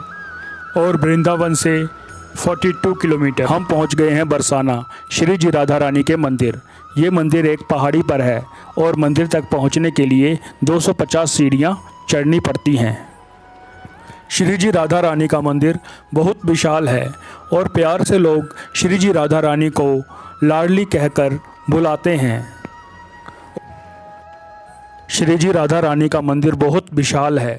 Speaker 1: और वृंदावन से 42 किलोमीटर। हम पहुंच गए हैं बरसाना श्री जी राधा रानी के मंदिर। ये मंदिर एक पहाड़ी पर है और मंदिर तक पहुंचने के लिए 250 सीढ़ियां चढ़नी पड़ती हैं। श्री जी राधा रानी का मंदिर बहुत विशाल है और प्यार से लोग श्री जी राधा रानी को लाडली कहकर बुलाते हैं। श्री जी राधा रानी का मंदिर बहुत विशाल है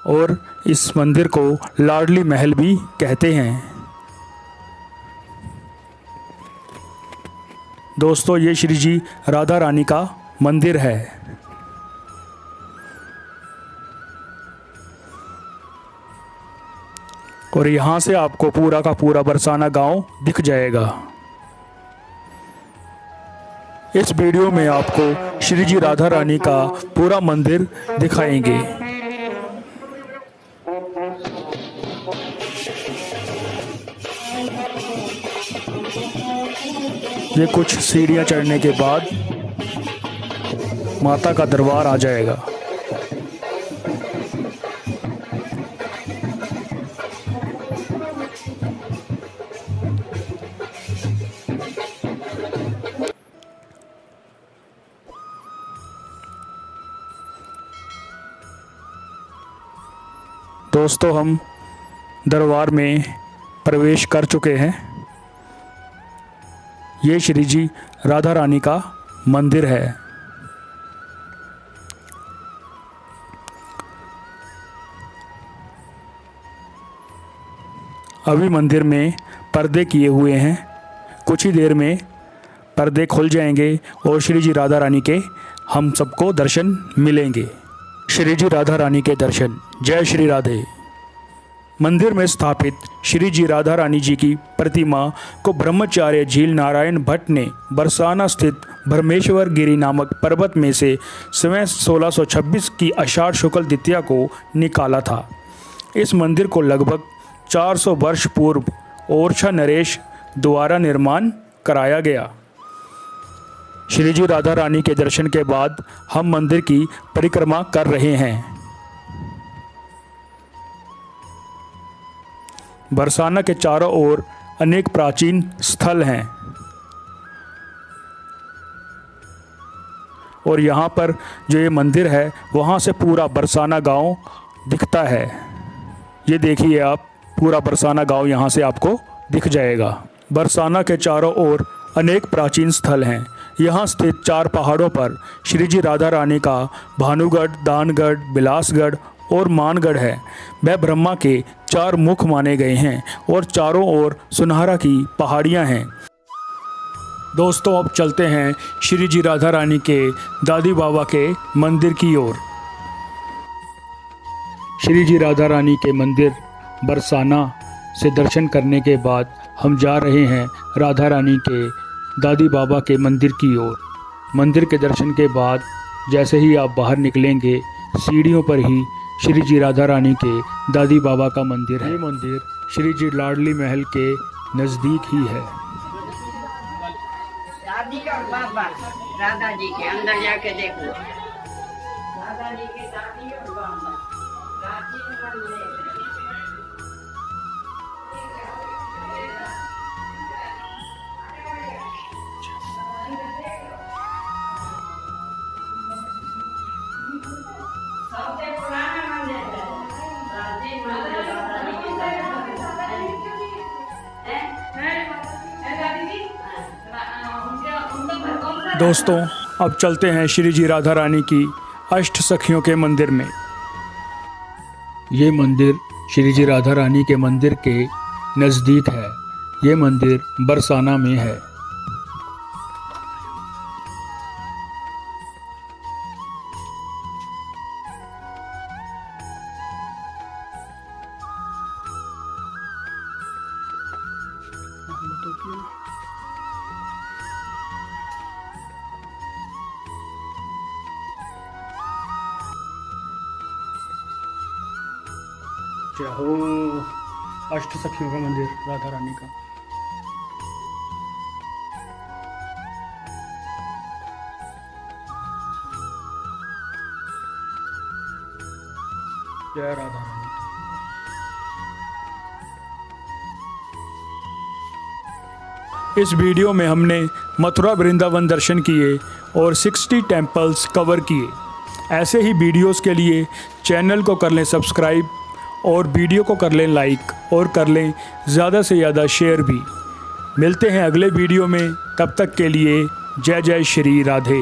Speaker 1: और इस मंदिर को लाडली महल भी कहते हैं। दोस्तों, ये श्री जी राधा रानी का मंदिर है। और यहाँ से आपको पूरा का पूरा बरसाना गांव दिख जाएगा। इस वीडियो में आपको श्री जी राधा रानी का पूरा मंदिर दिखाएंगे। ये कुछ सीढ़ियाँ चढ़ने के बाद माता का दरबार आ जाएगा। दोस्तों, हम दरबार में प्रवेश कर चुके हैं। ये श्री जी राधा रानी का मंदिर है। अभी मंदिर में पर्दे किए हुए हैं। कुछ ही देर में पर्दे खुल जाएंगे और श्री जी राधा रानी के हम सबको दर्शन मिलेंगे। श्री जी राधा रानी के दर्शन। जय श्री राधे। मंदिर में स्थापित श्री जी राधा रानी जी की प्रतिमा को ब्रह्मचार्य झील नारायण भट्ट ने बरसाना स्थित ब्रह्मेश्वर गिरी नामक पर्वत में से स्वयं 1626 की आषाढ़ शुक्ल द्वितीया को निकाला था। इस मंदिर को लगभग 400 वर्ष पूर्व ओरछा नरेश द्वारा निर्माण कराया गया। श्री जी राधा रानी के दर्शन के बाद हम मंदिर की परिक्रमा कर रहे हैं। बरसाना के चारों ओर अनेक प्राचीन स्थल हैं और यहाँ पर जो ये मंदिर है वहाँ से पूरा बरसाना गांव दिखता है। ये देखिए आप, पूरा बरसाना गांव यहाँ से आपको दिख जाएगा। बरसाना के चारों ओर अनेक प्राचीन स्थल हैं। यहाँ स्थित 4 पहाड़ों पर श्री जी राधा रानी का भानुगढ़, दानगढ़, बिलासगढ़ और मानगढ़ है। वह ब्रह्मा के 4 मुख माने गए हैं और चारों ओर सुनहरा की पहाड़ियाँ हैं। दोस्तों, अब चलते हैं श्री जी राधा रानी के दादी बाबा के मंदिर की ओर। श्री जी राधा रानी के मंदिर बरसाना से दर्शन करने के बाद हम जा रहे हैं राधा रानी के दादी बाबा के मंदिर की ओर। मंदिर के दर्शन के बाद जैसे ही आप बाहर निकलेंगे, सीढ़ियों पर ही श्री जी राधा रानी के दादी बाबा का मंदिर है। ये मंदिर श्री जी लाडली महल के नज़दीक ही है।
Speaker 5: दादी का बाबा राधा जी के अंदर जाके देखो। राधा जी के दादी और बाबा प्राचीन मंदिर। सबसे पुराना मंदिर है, प्राचीन मंदिर।
Speaker 1: दोस्तों अब चलते हैं श्री जी राधा रानी की अष्ट सखियों के मंदिर में। ये मंदिर श्री जी राधा रानी के मंदिर के नज़दीक है। ये मंदिर बरसाना में है। जय हो अष्ट सखियों का मंदिर राधा रानी का। जय राधा रानी। इस वीडियो में हमने मथुरा वृंदावन दर्शन किए और 60 टेम्पल्स कवर किए। ऐसे ही वीडियोस के लिए चैनल को कर लें सब्सक्राइब और वीडियो को कर लें लाइक और कर लें ज़्यादा से ज़्यादा शेयर भी। मिलते हैं अगले वीडियो में, तब तक के लिए जय जय श्री राधे।